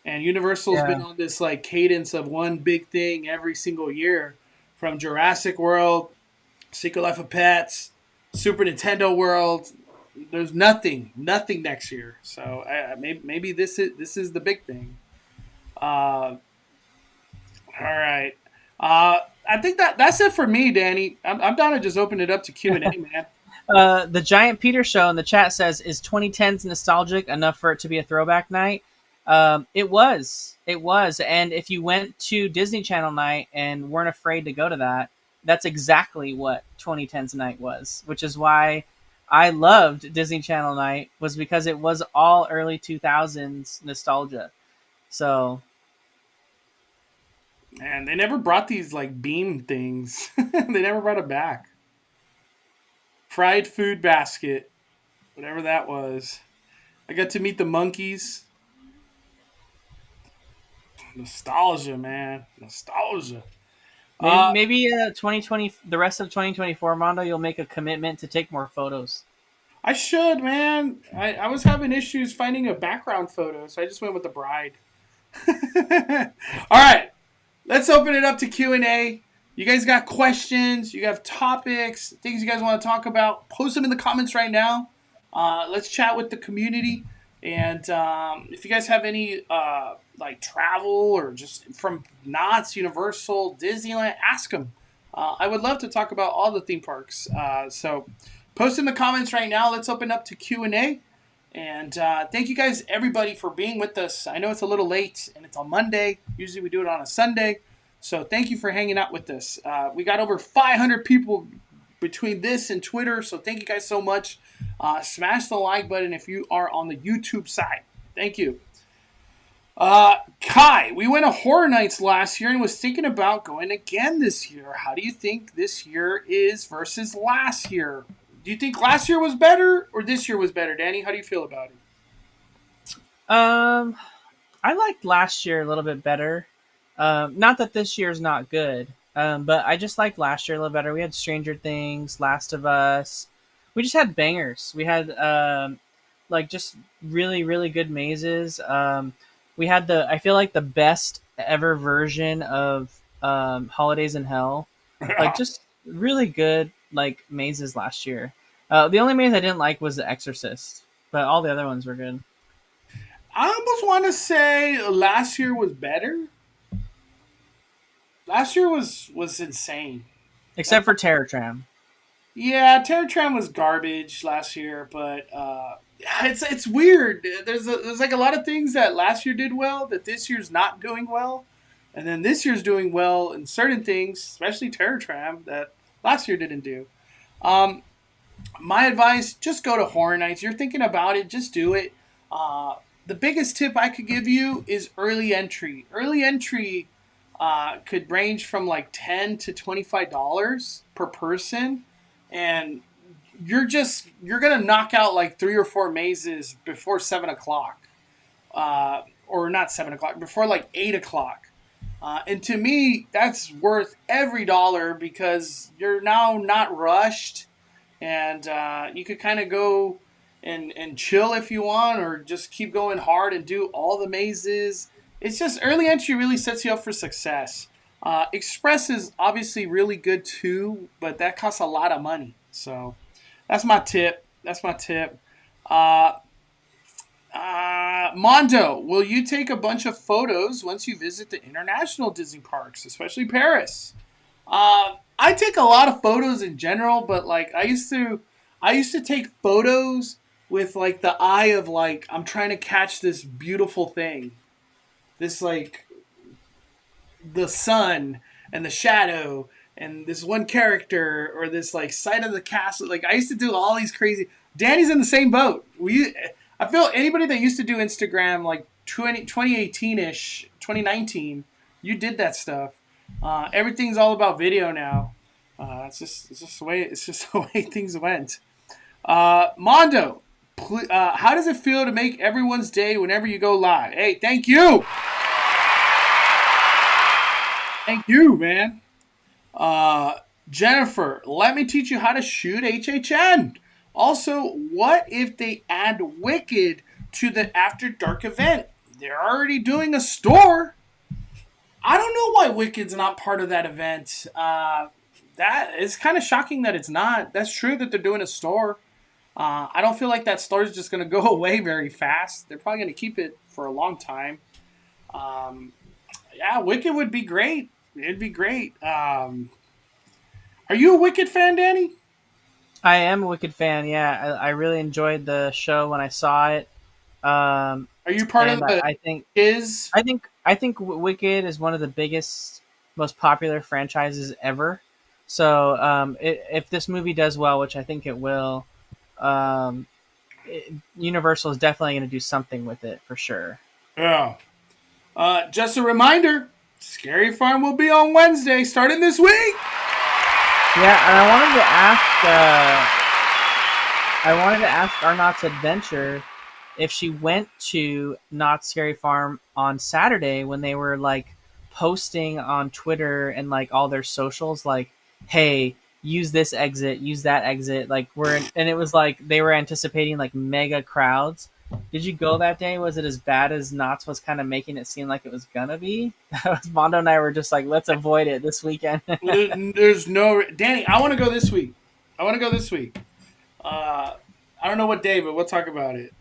And Universal's been on this like cadence of one big thing every single year, from Jurassic World, Secret Life of Pets, Super Nintendo World. There's nothing next year. So maybe this is the big thing. All right. I think that's it for me, Danny. I'm down to just open it up to Q&A, man. The Giant Peter Show in the chat says, "Is 2010s nostalgic enough for it to be a throwback night?" It was, and if you went to Disney Channel night and weren't afraid to go to that, that's exactly what 2010's night was, which is why I loved Disney Channel night, was because it was all early 2000s nostalgia. So, man, they never brought these like beam things. They never brought it back. Fried food basket, whatever that was. I got to meet the monkeys. Nostalgia, man. Nostalgia. Maybe 2020, the rest of 2024, Mondo, you'll make a commitment to take more photos. I should, man. I was having issues finding a background photo, so I just went with the bride. All right. Let's open it up to Q&A. You guys got questions, you have topics, things you guys want to talk about, post them in the comments right now. Let's chat with the community. And if you guys have any like travel or just from Knott's, Universal, Disneyland, ask them. I would love to talk about all the theme parks. So post in the comments right now. Let's open up to Q&A. And thank you guys, everybody, for being with us. I know it's a little late and it's on Monday. Usually we do it on a Sunday. So thank you for hanging out with us. We got over 500 people between this and Twitter. So thank you guys so much. Smash the like button if you are on the YouTube side. Thank you. Kai, we went to Horror Nights last year and was thinking about going again this year. How do you think this year is versus last year? Do you think last year was better or this year was better, Danny? How do you feel about it? I liked last year a little bit better. Not that this year's not good, but I just liked last year a little better. We had Stranger Things, Last of Us. We just had bangers. We had like just really, really good mazes. We had I feel like the best ever version of Holidays in Hell. Like just really good like mazes last year. The only maze I didn't like was The Exorcist, but all the other ones were good. I almost want to say last year was better. Last year was insane. Except for Terror Tram. Yeah, Terror Tram was garbage last year, but it's weird. There's like a lot of things that last year did well that this year's not doing well, and then this year's doing well in certain things, especially Terror Tram, that last year didn't do. My advice, just go to Horror Nights. You're thinking about it, just do it. The biggest tip I could give you is early entry. Early entry could range from like $10 to $25 per person, and you're gonna knock out like 3 or 4 mazes before 7 o'clock, or not 7 o'clock, before like 8 o'clock. And to me, that's worth every dollar because you're now not rushed, and you could kind of go and chill if you want, or just keep going hard and do all the mazes. It's just early entry really sets you up for success. Express is obviously really good too, but that costs a lot of money. So that's my tip. Mondo, will you take a bunch of photos once you visit the international Disney parks, especially Paris? I take a lot of photos in general, but like I used to take photos with like the eye of like I'm trying to catch this beautiful thing. This like the sun and the shadow and this one character or this like side of the castle. Like I used to do all these crazy. Danny's in the same boat. I feel anybody that used to do Instagram like 2018-ish, 2019, you did that stuff. Everything's all about video now. It's just the way things went. Mondo, how does it feel to make everyone's day whenever you go live? Hey, thank you. Thank you, man. Jennifer, let me teach you how to shoot HHN. Also, what if they add Wicked to the After Dark event? They're already doing a store. I don't know why Wicked's not part of that event. That is kind of shocking that it's not. That's true that they're doing a store. I don't feel like that store is just going to go away very fast. They're probably going to keep it for a long time. Yeah, Wicked would be great. It'd be great. Are you a Wicked fan, Danny? I am a Wicked fan, yeah. I really enjoyed the show when I saw it. Are you part of the I think Wicked is one of the biggest, most popular franchises ever. So if this movie does well, which I think it will, Universal is definitely going to do something with it for sure. Yeah. Just a reminder, Scary Farm will be on Wednesday, starting this week. Yeah, and I wanted to ask Arnott's Adventure, if she went to Not Scary Farm on Saturday when they were like posting on Twitter and like all their socials, like, hey, use this exit, use that exit, like and it was like they were anticipating like mega crowds. Did you go that day? Was it as bad as Knott's was kind of making it seem like it was gonna be? Mondo and I were just like, let's avoid it this weekend. There's no Danny. I want to go this week. I want to go this week. I don't know what day, but we'll talk about it.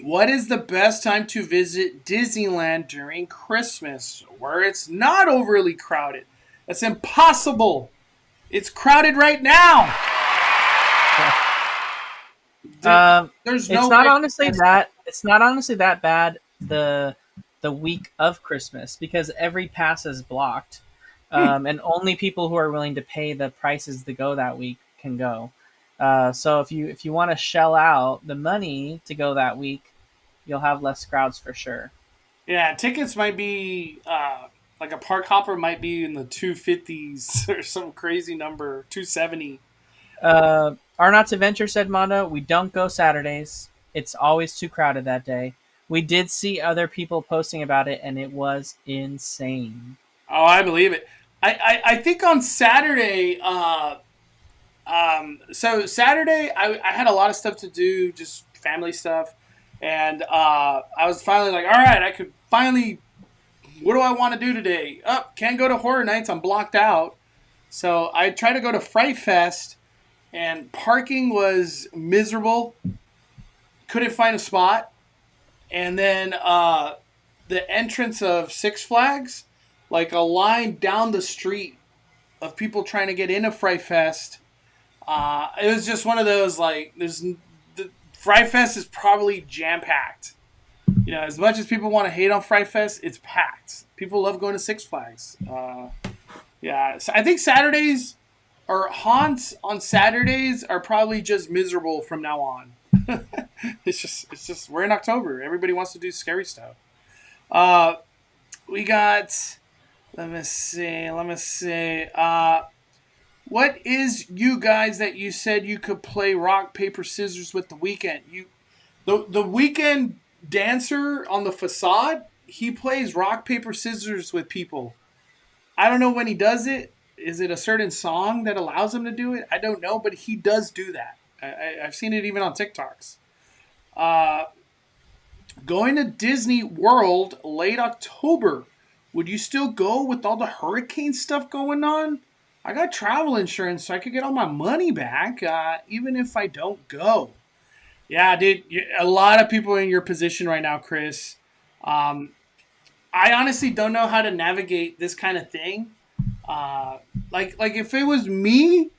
What is the best time to visit Disneyland during Christmas, where it's not overly crowded? That's impossible. It's crowded right now. There's no. It's not honestly that. It's not honestly that bad. The week of Christmas, because every pass is blocked, and only people who are willing to pay the prices to go that week can go. So if you want to shell out the money to go that week, you'll have less crowds for sure. Yeah, tickets might be like a park hopper might be in the 250s or some crazy number, 270. Arnott's Adventure said, Mondo, we don't go Saturdays. It's always too crowded that day. We did see other people posting about it, and it was insane. Oh, I believe it. I think on Saturday, so Saturday I had a lot of stuff to do, just family stuff, and I was finally like, all right, I could finally. What do I want to do today? Can't go to Horror Nights. I'm blocked out. So I tried to go to Fright Fest, and parking was miserable. Couldn't find a spot. And then the entrance of Six Flags, like a line down the street of people trying to get into Fright Fest. It was just one of those, like, the Fright Fest is probably jam-packed. You know, as much as people want to hate on Fright Fest, it's packed. People love going to Six Flags. Yeah, so I think Saturdays or haunts on Saturdays are probably just miserable from now on. It's just we're in October. Everybody wants to do scary stuff. We got. Let me see. What is you guys that you said you could play rock paper scissors with the Weeknd? The Weeknd dancer on the facade. He plays rock paper scissors with people. I don't know when he does it. Is it a certain song that allows him to do it? I don't know, but he does do that. I've seen it even on TikToks. Going to Disney World late October. Would you still go with all the hurricane stuff going on? I got travel insurance, so I could get all my money back, even if I don't go. Yeah, dude, a lot of people are in your position right now, Chris. I honestly don't know how to navigate this kind of thing. Like if it was me,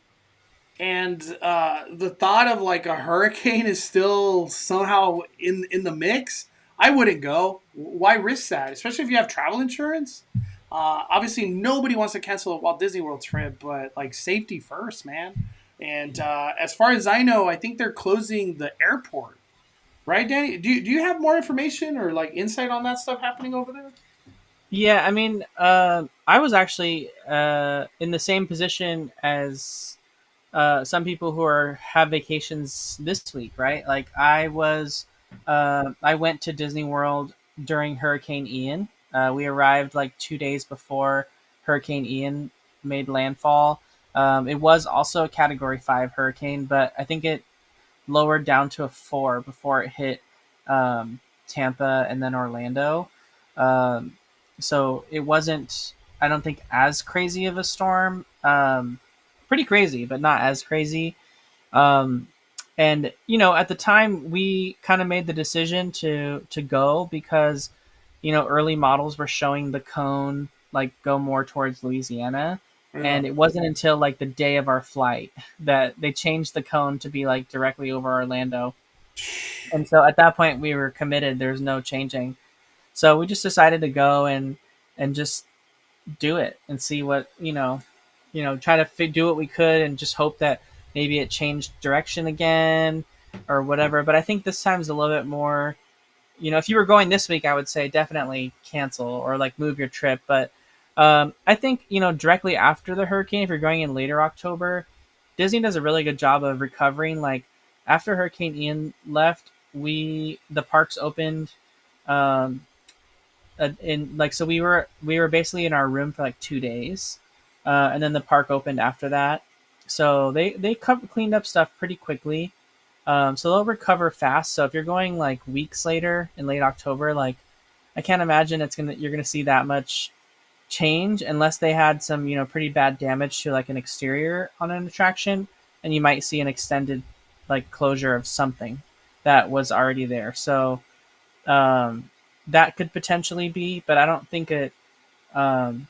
and the thought of like a hurricane is still somehow in the mix, I wouldn't go. Why risk that? Especially if you have travel insurance. Obviously, nobody wants to cancel a Walt Disney World trip, but like safety first, man. And as far as I know, I think they're closing the airport. Right, Danny? Do you have more information or like insight on that stuff happening over there? Yeah, I mean, I was actually in the same position as some people who have vacations this week, right? Like I went to Disney World during Hurricane Ian. We arrived like 2 days before Hurricane Ian made landfall. It was also a Category 5 hurricane, but I think it lowered down to a 4 before it hit Tampa and then Orlando. So it wasn't, I don't think, as crazy of a storm. Pretty crazy, but not as crazy. And at the time we kind of made the decision to go because early models were showing the cone like go more towards Louisiana. Yeah. And it wasn't until like the day of our flight that they changed the cone to be like directly over Orlando. And so at that point we were committed. There's no changing. So we just decided to go and just do it and see what, try to do what we could and just hope that maybe it changed direction again or whatever. But I think this time's a little bit more, if you were going this week, I would say definitely cancel or like move your trip. But I think, directly after the hurricane, if you're going in later October, Disney does a really good job of recovering. Like after Hurricane Ian left, the parks opened, um, in like so we were basically in our room for like 2 days, and then the park opened after that. So they cleaned up stuff pretty quickly. So they'll recover fast. So if you're going like weeks later in late October, like I can't imagine you're gonna see that much change unless they had some pretty bad damage to like an exterior on an attraction, and you might see an extended like closure of something that was already there. So um, that could potentially be, but I don't think it. Um,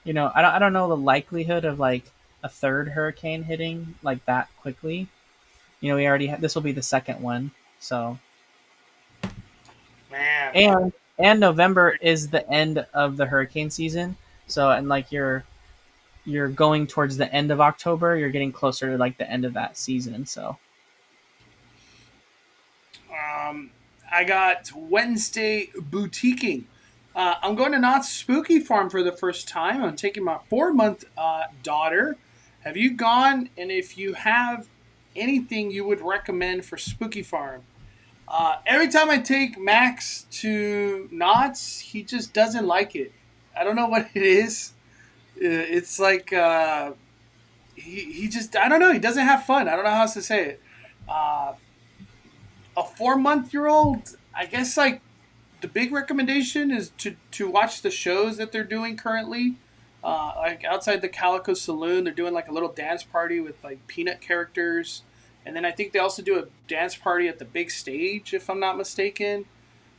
I don't know the likelihood of like a third hurricane hitting like that quickly. We already this will be the second one, so Man. and November is the end of the hurricane season. So and like you're going towards the end of October, you're getting closer to like the end of that season. So Um, I got Wednesday boutiquing. I'm going to Knott's Spooky Farm for the first time. I'm taking my 4-month daughter. Have you gone? And if you have, anything you would recommend for Spooky Farm? Every time I take Max to Knott's, he just doesn't like it. I don't know what it is. It's like he just, I don't know. He doesn't have fun. I don't know how else to say it. Uh, a 4-month year old, I guess like the big recommendation is to watch the shows that they're doing currently. Like outside the Calico Saloon, they're doing like a little dance party with like peanut characters, and then I think they also do a dance party at the big stage, if I'm not mistaken.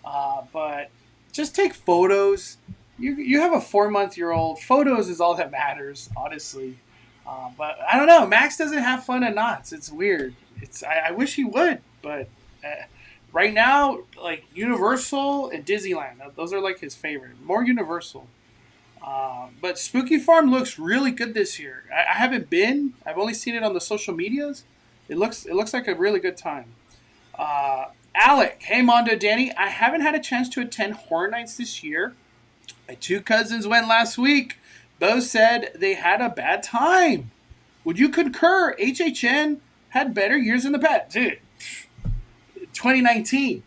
But just take photos. You have a 4-month-year-old. Photos is all that matters, honestly. But I don't know. Max doesn't have fun at Knott's. It's weird. I wish he would, but right now, like Universal and Disneyland, those are like his favorite. More Universal. But Spooky Farm looks really good this year. I haven't been. I've only seen it on the social medias. It looks like a really good time. Alec, hey Mondo, Danny. I haven't had a chance to attend Horror Nights this year. My 2 cousins went last week. Both said they had a bad time. Would you concur? HHN had better years in the past. Dude, 2019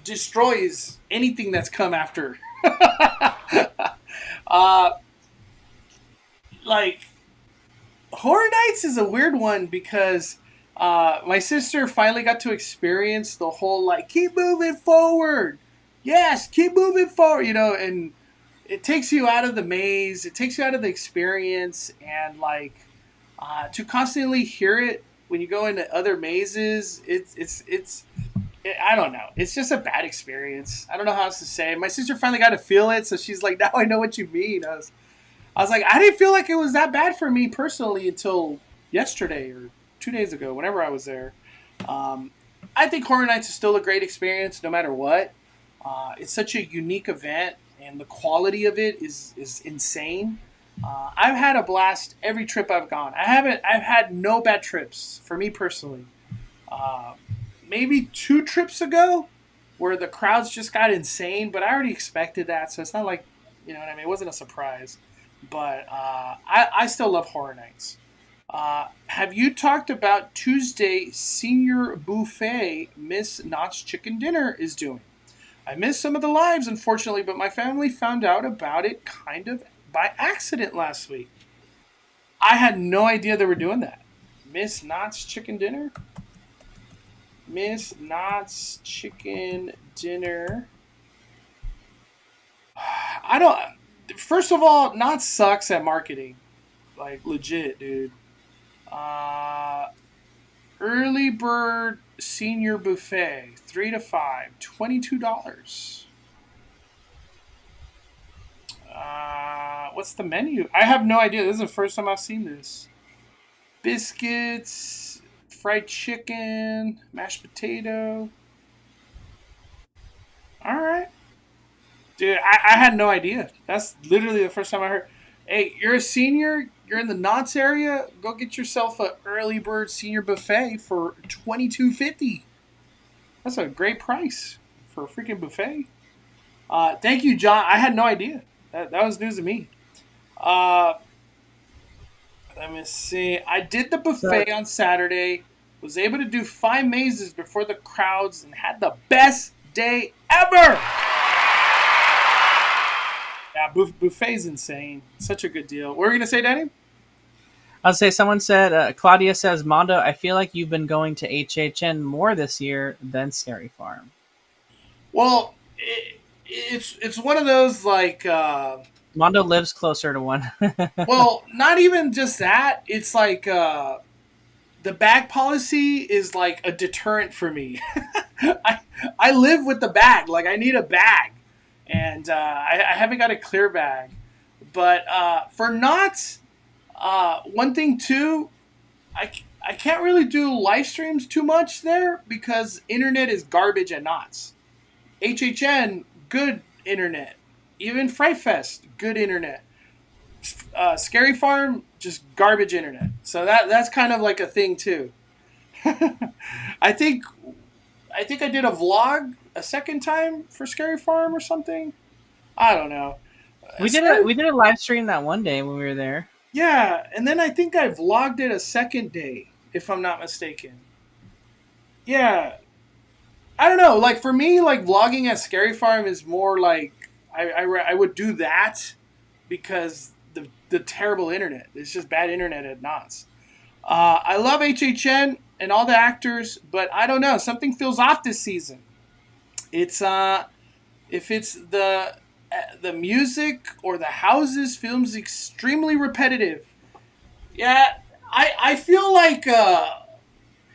destroys anything that's come after. uh, like, Horror Nights is a weird one because my sister finally got to experience the whole, like, keep moving forward. Yes, keep moving forward, and it takes you out of the maze. It takes you out of the experience. And, like, to constantly hear it when you go into other mazes, I don't know. It's just a bad experience. I don't know how else to say. My sister finally got to feel it, so she's like, now I know what you mean. I was like, I didn't feel like it was that bad for me personally until yesterday or 2 days ago, whenever I was there. I think Horror Nights is still a great experience no matter what. It's such a unique event, and the quality of it is insane. I've had a blast every trip I've gone. I've had no bad trips for me personally. Maybe 2 trips ago where the crowds just got insane, but I already expected that, so it's not like, you know what I mean? It wasn't a surprise. But I still love Horror Nights. Have you talked about Tuesday senior buffet Miss Knott's Chicken Dinner is doing? I missed some of the lives, unfortunately, but my family found out about it kind of by accident last week. I had no idea they were doing that. Miss Knott's Chicken Dinner? Miss Knott's Chicken Dinner. I don't... First of all, Knott's sucks at marketing. Like, legit, dude. Early Bird Senior Buffet, 3 to 5, $22. What's the menu? I have no idea. This is the first time I've seen this. Biscuits, fried chicken, mashed potato. All right. Dude, I had no idea. That's literally the first time I heard. Hey, you're a senior, you're in the Knott's area, go get yourself a early bird senior buffet for $22.50. That's a great price for a freaking buffet. Thank you, John. I had no idea. That was news to me. Let me see. I did the buffet on Saturday. Was able to do 5 mazes before the crowds and had the best day ever. Yeah, buffet's insane. Such a good deal. What were you going to say, Danny? I'll say someone said, Claudia says, Mondo, I feel like you've been going to HHN more this year than Scary Farm. Well, it's one of those like... Mondo lives closer to one. well, not even just that. It's like the bag policy is like a deterrent for me. I live with the bag. Like, I need a bag. And I haven't got a clear bag. But for Knott's... one thing too, I can't really do live streams too much there because internet is garbage at Knott's. HHN, good internet. Even Fright Fest, good internet. Scary Farm, just garbage internet. So that's kind of like a thing too. I think I did a vlog a second time for Scary Farm or something. I don't know. We did a live stream that one day when we were there. Yeah, and then I think I vlogged it a second day, if I'm not mistaken. Yeah. I don't know. Like, for me, like, vlogging at Scary Farm is more like... I would do that because the terrible internet. It's just bad internet at Knott's. I love HHN and all the actors, but I don't know. Something feels off this season. It's... if it's the music or the houses feels extremely repetitive. Yeah, I feel like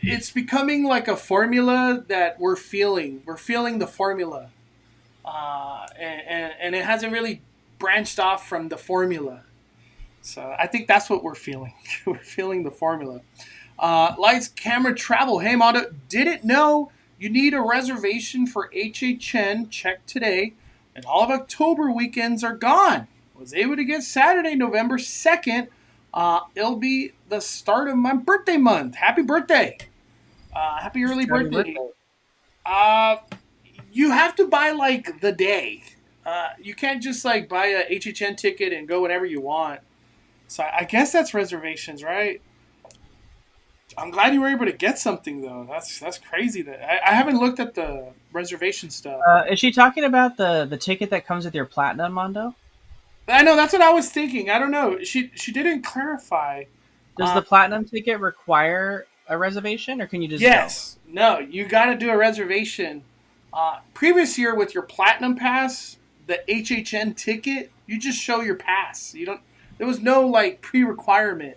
it's becoming like a formula that we're feeling. We're feeling the formula. And it hasn't really branched off from the formula. So I think that's what we're feeling. We're feeling the formula. Lights, camera, travel. Hey, Mondo, didn't know you need a reservation for HHN. Check today. And all of October weekends are gone. Was able to get Saturday, November 2nd. It'll be the start of my birthday month. Happy birthday. Happy early birthday. You have to buy, like, the day. You can't just, like, buy a HHN ticket and go whenever you want. So I guess that's reservations, right? I'm glad you were able to get something, though. That's crazy. That I haven't looked at the reservation stuff. Is she talking about the ticket that comes with your platinum, Mondo? I know, that's what I was thinking. I don't know. She didn't clarify. Does the platinum ticket require a reservation, or can you just Yes. Go? No, you got to do a reservation. Previous year with your platinum pass, the HHN ticket, you just show your pass. You don't. There was no like pre-requirement.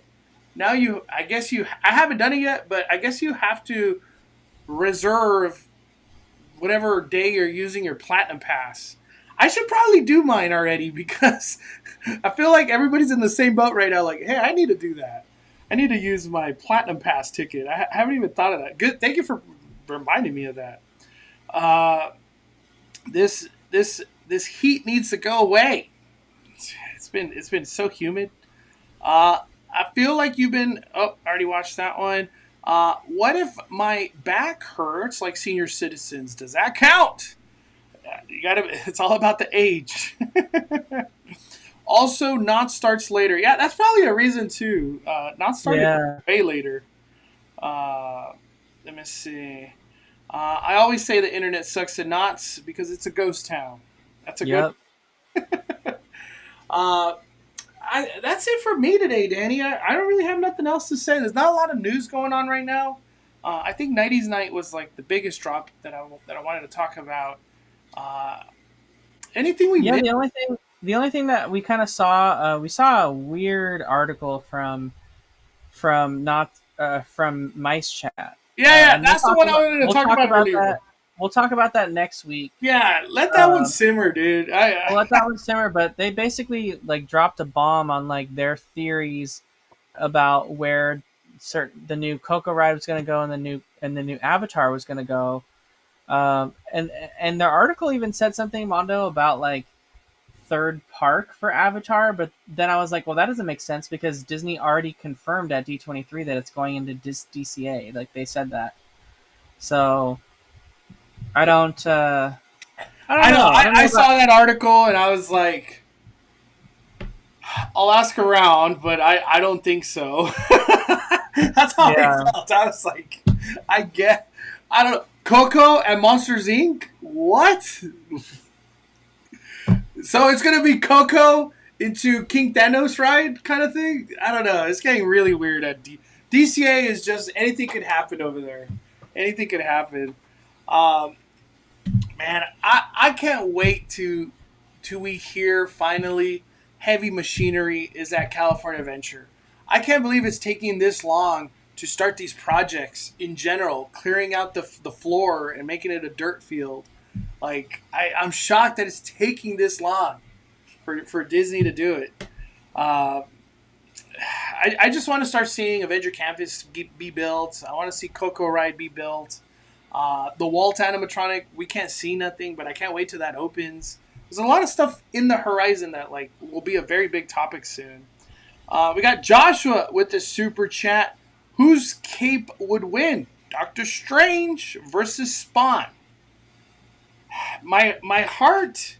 Now I haven't done it yet, but I guess you have to reserve whatever day you're using your platinum pass. I should probably do mine already because I feel like everybody's in the same boat right now. Like, hey, I need to do that. I need to use my platinum pass ticket. I haven't even thought of that. Good. Thank you for reminding me of that. This heat needs to go away. It's been so humid. I feel like you've been... Oh, I already watched that one. What if my back hurts like senior citizens? Does that count? It's all about the age. Also, Knot starts later. Yeah, that's probably a reason too. Knot started way later. Let me see. I always say the internet sucks at Knott's because it's a ghost town. That's a good... that's it for me today, Danny. I don't really have nothing else to say. There's not a lot of news going on right now. I think 90s Night was like the biggest drop that I wanted to talk about. Anything we missed? The only thing that we kind of saw, we saw a weird article from Mice Chat. Yeah, that's the one I wanted to talk about earlier. We'll talk about that next week. Yeah, let that one simmer, dude. We'll let that one simmer, but they basically like dropped a bomb on like their theories about where the new Coco ride was going to go and the new Avatar was going to go. And their article even said something, Mondo, about like third park for Avatar, but then I was like, well, that doesn't make sense because Disney already confirmed at D23 that it's going into DCA. Like they said that. So I don't know. I saw that article and I was like, I'll ask around, but I don't think so. That's how I felt. I was like, I get. I don't know. Coco and Monsters Inc. What? So it's gonna be Coco into King Thanos ride kind of thing. I don't know. It's getting really weird at DCA. Is just anything could happen over there. Anything could happen. Um, Man, I can't wait to we hear finally Heavy Machinery is at California Adventure. I can't believe it's taking this long to start these projects in general, clearing out the floor and making it a dirt field. Like I'm shocked that it's taking this long for Disney to do it. I just want to start seeing Avenger Campus be built. I want to see Coco Ride be built. The Walt animatronic, we can't see nothing, but I can't wait till that opens. There's a lot of stuff in the horizon that like will be a very big topic soon. We got Joshua with the super chat. Whose cape would win? Doctor Strange versus Spawn. My heart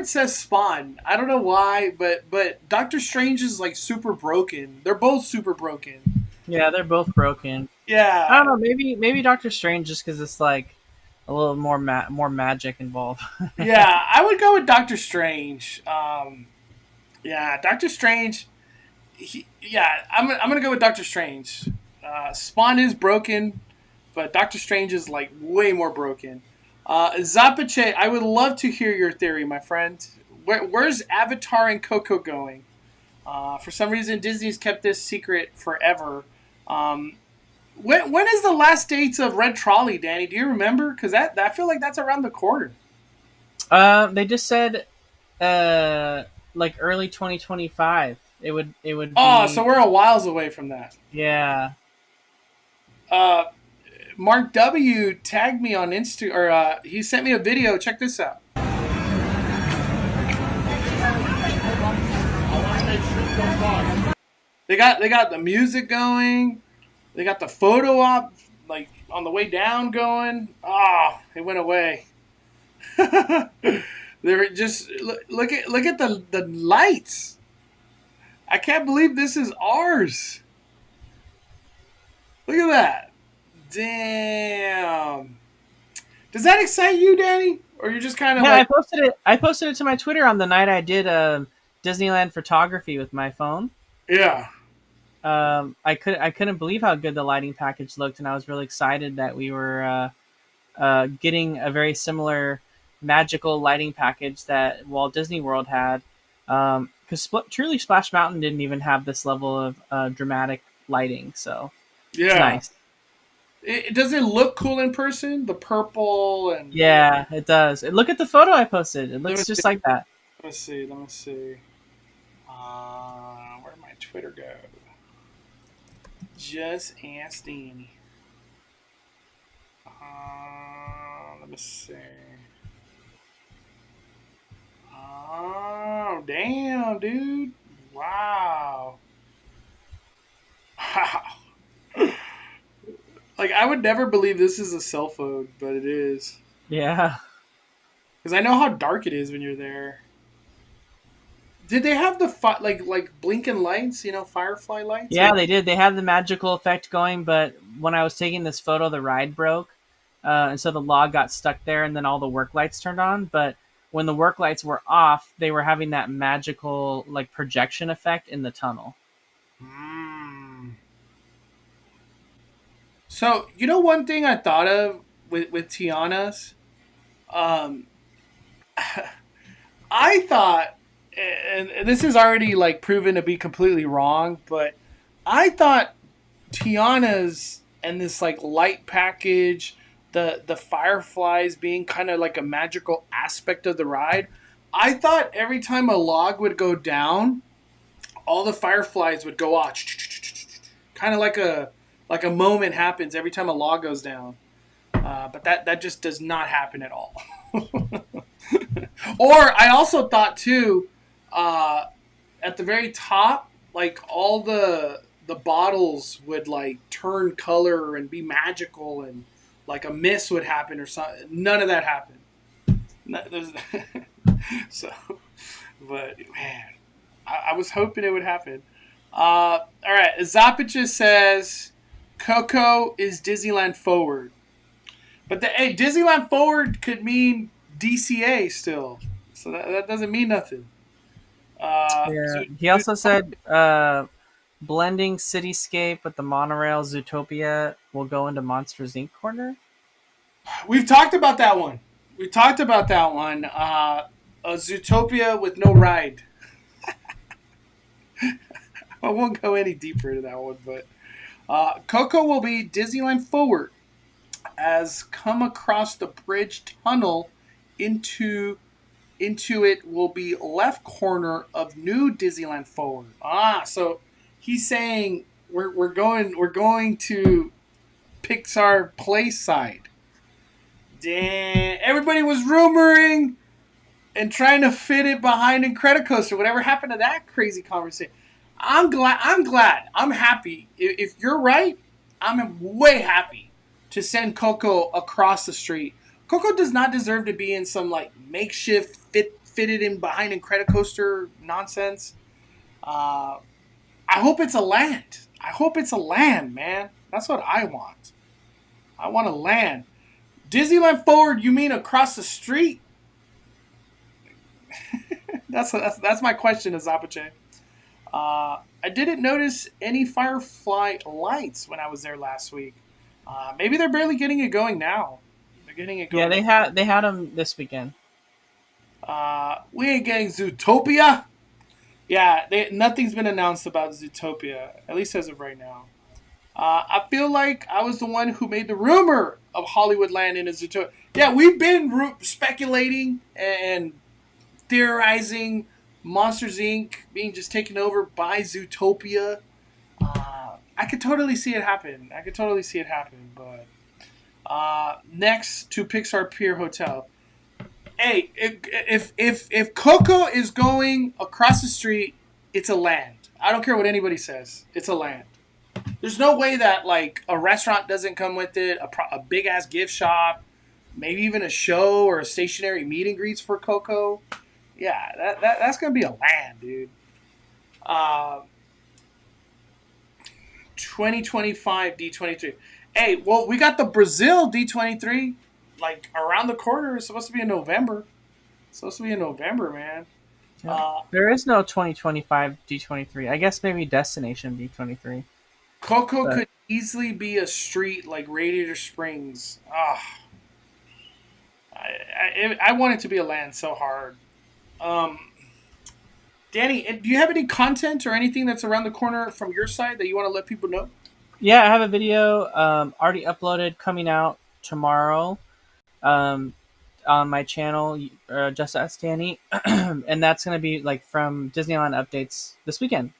says Spawn. I don't know why, but Doctor Strange is like super broken. They're both super broken. Yeah, they're both broken. Yeah. I don't know. Maybe Doctor Strange just because it's like a little more magic involved. Yeah, I would go with Doctor Strange. Yeah, Doctor Strange. I'm gonna go with Doctor Strange. Spawn is broken, but Doctor Strange is like way more broken. Zapache, I would love to hear your theory, my friend. Where's Avatar and Coco going? For some reason, Disney's kept this secret forever. When is the last dates of Red Trolley, Danny? Do you remember? Because I feel like that's around the corner. They just said like early 2025. It would be... Oh, so we're a whiles away from that. Yeah. Mark W tagged me on Insta, or he sent me a video. Check this out. They got the music going. They got the photo op like on the way down going. Ah, it went away. They're just look at the lights. I can't believe this is ours. Look at that. Damn. Does that excite you, Danny? Or you're just kind of yeah, like... I posted it to my Twitter on the night I did Disneyland photography with my phone. Yeah. I couldn't believe how good the lighting package looked, and I was really excited that we were getting a very similar magical lighting package that Walt Disney World had. Because truly Splash Mountain didn't even have this level of dramatic lighting, so yeah, it's nice. Does it look cool in person? The purple and... Yeah, it does. Look at the photo I posted. It looks just like that. Let me see. Where'd my Twitter go? Just ask Danny. Let me see. Oh, damn, dude. Wow. Wow. Like, I would never believe this is a cell phone, but it is. Yeah. Because I know how dark it is when you're there. Did they have the like blinking lights? You know, firefly lights. Yeah, they did. They had the magical effect going, but when I was taking this photo, the ride broke, and so the log got stuck there, and then all the work lights turned on. But when the work lights were off, they were having that magical like projection effect in the tunnel. So, you know, one thing I thought of with Tiana's, I thought, and this is already like proven to be completely wrong, but I thought Tiana's and this like light package, the fireflies being kind of like a magical aspect of the ride. I thought every time a log would go down, all the fireflies would go off, kind of like a moment happens every time a log goes down. But that just does not happen at all. Or I also thought too, at the very top, like all the bottles would like turn color and be magical, and like a mist would happen or something. None of that happened. So, but man, I was hoping it would happen. All right, Zapich says, Coco is Disneyland forward. But Disneyland forward could mean DCA still. So that doesn't mean nothing. Yeah. He also said blending cityscape with the monorail Zootopia will go into Monsters Inc. corner. We've talked about that one. A Zootopia with no ride. I won't go any deeper into that one, but Coco will be Disneyland forward as come across the bridge tunnel into it will be left corner of new Disneyland forward. So he's saying we're going to Pixar Play side. Damn, everybody was rumoring and trying to fit it behind Incredicoaster. Whatever happened to that crazy conversation? I'm glad. I'm happy. If you're right, I'm way happy to send Coco across the street. Coco does not deserve to be in some like makeshift fitted in behind Incredicoaster nonsense. I hope it's a land. Man. That's what I want. I want a land. Disneyland forward, you mean across the street? that's my question to Zapache. I didn't notice any Firefly lights when I was there last week. Maybe they're barely getting it going now. They're getting it going. Yeah, they had them this weekend. We ain't getting Zootopia. Yeah, nothing's been announced about Zootopia, at least as of right now. I feel like I was the one who made the rumor of Hollywood Land in a Zootopia. Yeah, we've been speculating and theorizing Monsters Inc. being just taken over by Zootopia. I could totally see it happen. But next to Pixar Pier Hotel. Hey, if Coco is going across the street, it's a land. I don't care what anybody says. It's a land. There's no way that like a restaurant doesn't come with it, a big ass gift shop, maybe even a show or a stationary meet and greets for Coco. Yeah, that's gonna be a land, dude. 2025 D23. Hey, well, we got the Brazil D23 like around the corner. It's supposed to be in November. Man. There is no 2025 D23. I guess maybe Destination D23. Coco could easily be a street like Radiator Springs. I want it to be a land so hard. Danny, do you have any content or anything that's around the corner from your side that you want to let people know? Yeah, I have a video already uploaded coming out tomorrow on my channel, Just Ask Danny. And that's going to be like from Disneyland updates this weekend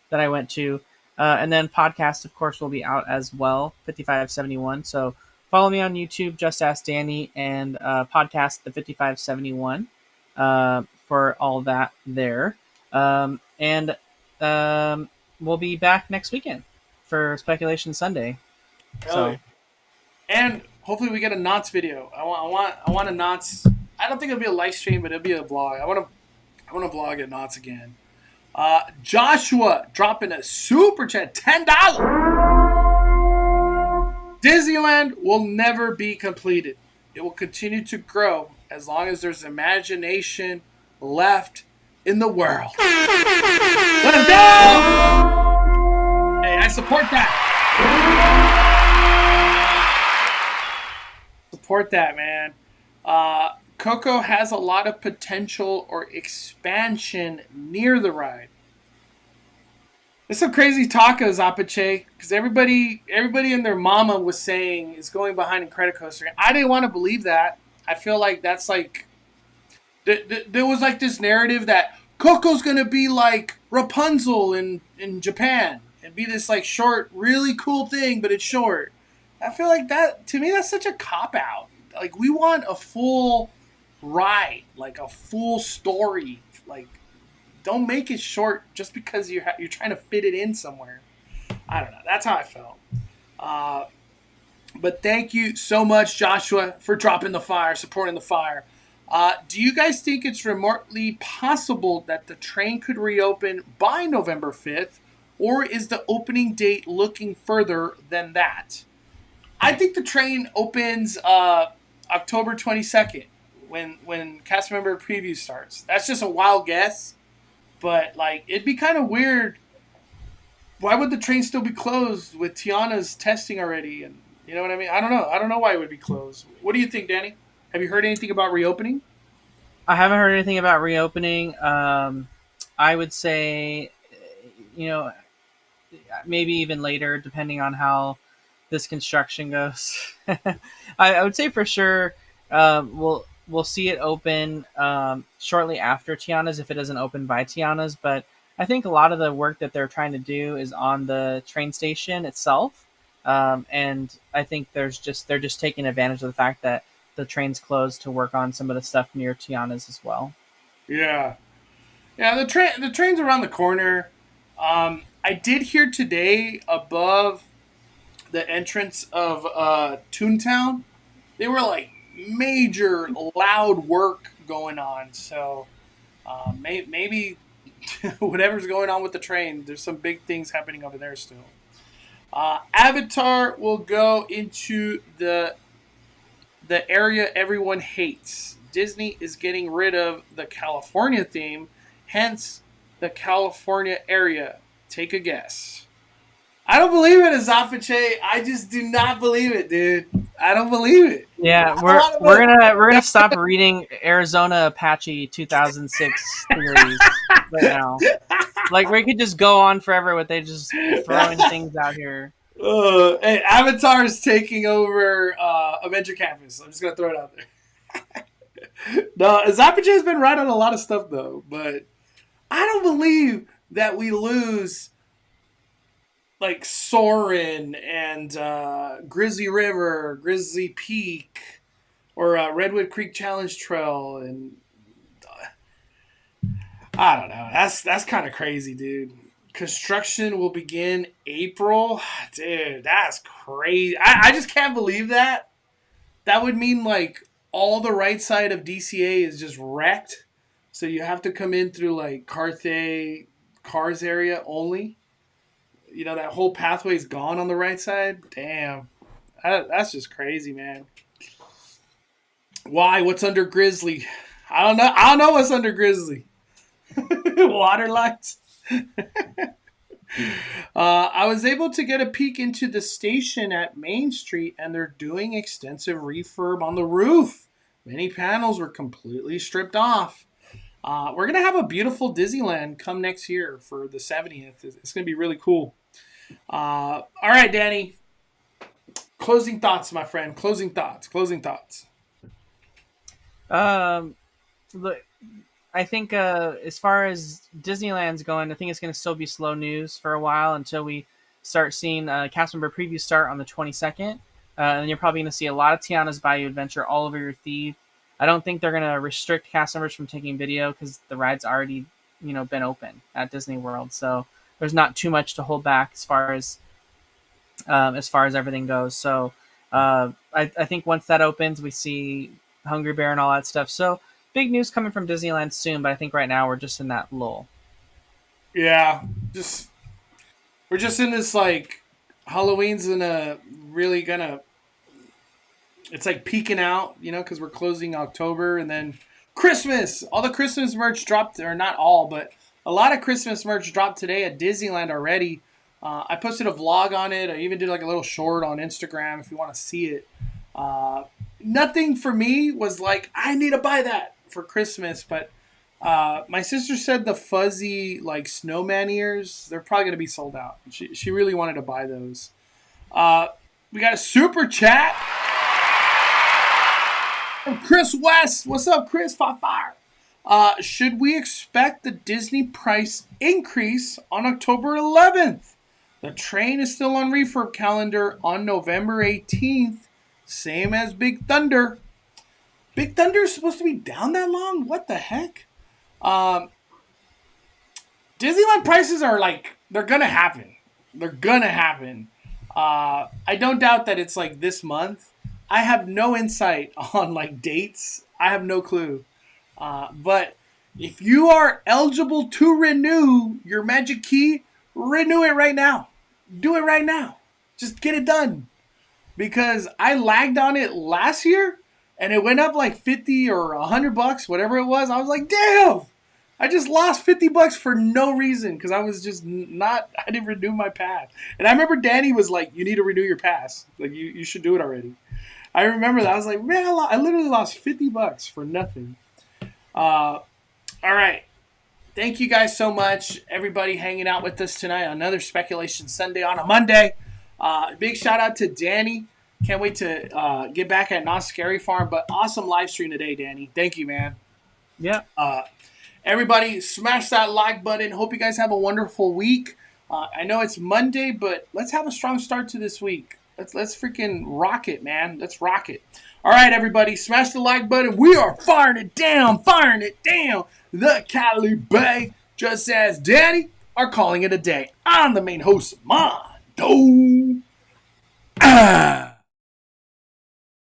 that I went to. And then podcast, of course, will be out as well, 5571. So follow me on YouTube, Just Ask Danny, and podcast, the 5571, for all that there. And we'll be back next weekend for Speculation Sunday. So, and hopefully we get a Knots video. I want a Knots. I don't think it'll be a live stream, but it'll be a vlog. I want to vlog at Knots again. Joshua dropping a super chat, $10. Disneyland will never be completed. It will continue to grow as long as there's imagination left in the world. Let's go! Hey, I support that. Support that, man. Coco has a lot of potential or expansion near the ride. There's some crazy talk of Zapache, because everybody and their mama was saying it's going behind Incredicoaster. I didn't want to believe that. I feel like that's like there was like this narrative that Coco's gonna be like Rapunzel in Japan and be this like short, really cool thing, but it's short. I feel like that, to me, that's such a cop out. Like, we want a full ride, like a full story. Like, don't make it short just because you're trying to fit it in somewhere. I don't know. That's how I felt. But thank you so much, Joshua, for dropping the fire, supporting the fire. Do you guys think it's remotely possible that the train could reopen by November 5th, or is the opening date looking further than that? I think the train opens October 22nd when cast member preview starts. That's just a wild guess, but like it'd be kind of weird. Why would the train still be closed with Tiana's testing already? And you know what I mean? I don't know. I don't know why it would be closed. What do you think, Danny? Have you heard anything about reopening? I haven't heard anything about reopening. I would say, you know, maybe even later, depending on how this construction goes. I would say for sure we'll see it open shortly after Tiana's if it doesn't open by Tiana's. But I think a lot of the work that they're trying to do is on the train station itself, and I think they're just taking advantage of the fact that the train's closed to work on some of the stuff near Tiana's as well. Yeah, yeah. The train's around the corner. I did hear today above the entrance of Toontown, they were like major loud work going on. So maybe whatever's going on with the train, there's some big things happening over there still. Avatar will go into the area everyone hates. Disney is getting rid of the California theme, hence the California area. Take a guess. I don't believe it, Azafache. I just do not believe it, dude. I don't believe it. Yeah, we're gonna stop reading Arizona Apache 2006 theories right now. Like we could just go on forever with they just throwing things out here. Hey, Avatar is taking over Avenger Campus. I'm just gonna throw it out there. No, Azafache has been right on a lot of stuff though, but I don't believe that we lose like Soarin' and Grizzly River, Grizzly Peak, or Redwood Creek Challenge Trail, and I don't know. That's kind of crazy, dude. Construction will begin April, dude. That's crazy. I just can't believe that. That would mean like all the right side of DCA is just wrecked, so you have to come in through like Carthay Cars area only. You know, that whole pathway is gone on the right side. Damn. That's just crazy, man. Why? What's under Grizzly? I don't know. I don't know what's under Grizzly. Water lines. I was able to get a peek into the station at Main Street, and they're doing extensive refurb on the roof. Many panels were completely stripped off. We're going to have a beautiful Disneyland come next year for the 70th. It's going to be really cool. All right, Danny. Closing thoughts, my friend. Closing thoughts. Look, I think as far as Disneyland's going, I think it's going to still be slow news for a while until we start seeing cast member previews start on the 22nd. And you're probably going to see a lot of Tiana's Bayou Adventure all over your feed. I don't think they're going to restrict cast members from taking video because the ride's already, been open at Disney World. So there's not too much to hold back as far as everything goes. So I think once that opens, we see Hungry Bear and all that stuff. So big news coming from Disneyland soon, but I think right now we're just in that lull. Yeah, we're just in this like Halloween's it's like peaking out, because we're closing October, and then Christmas. All the Christmas merch dropped, or not all, but a lot of Christmas merch dropped today at Disneyland already. I posted a vlog on it. I even did like a little short on Instagram if you want to see it. Nothing for me was like, I need to buy that for Christmas, but my sister said the fuzzy like snowman ears, they're probably going to be sold out. She really wanted to buy those. We got a super chat from Chris West. What's up, Chris? Fire. Should we expect the Disney price increase on October 11th? The train is still on refurb calendar on November 18th. Same as Big Thunder. Big Thunder is supposed to be down that long? What the heck? Disneyland prices are like, they're going to happen. I don't doubt that it's like this month. I have no insight on like dates. I have no clue. But if you are eligible to renew your Magic Key, renew it right now. Do it right now. Just get it done. Because I lagged on it last year and it went up like 50 or $100, whatever it was. I was like, damn, I just lost $50 for no reason because I was just I didn't renew my pass. And I remember Danny was like, you need to renew your pass. Like, you should do it already. I remember that. I was like, man, I literally lost $50 for nothing. All right. Thank you guys so much, everybody hanging out with us tonight on another Speculation Sunday on a Monday. Big shout out to Danny. Can't wait to get back at Not Scary Farm, but awesome live stream today, Danny. Thank you, man. Yeah. Everybody, smash that like button. Hope you guys have a wonderful week. I know it's Monday, but let's have a strong start to this week. Let's freaking rock it, man. Let's rock it. All right, everybody, smash the like button. We are firing it down. The Cali Bay, just as Danny, are calling it a day. I'm the main host, Mondo.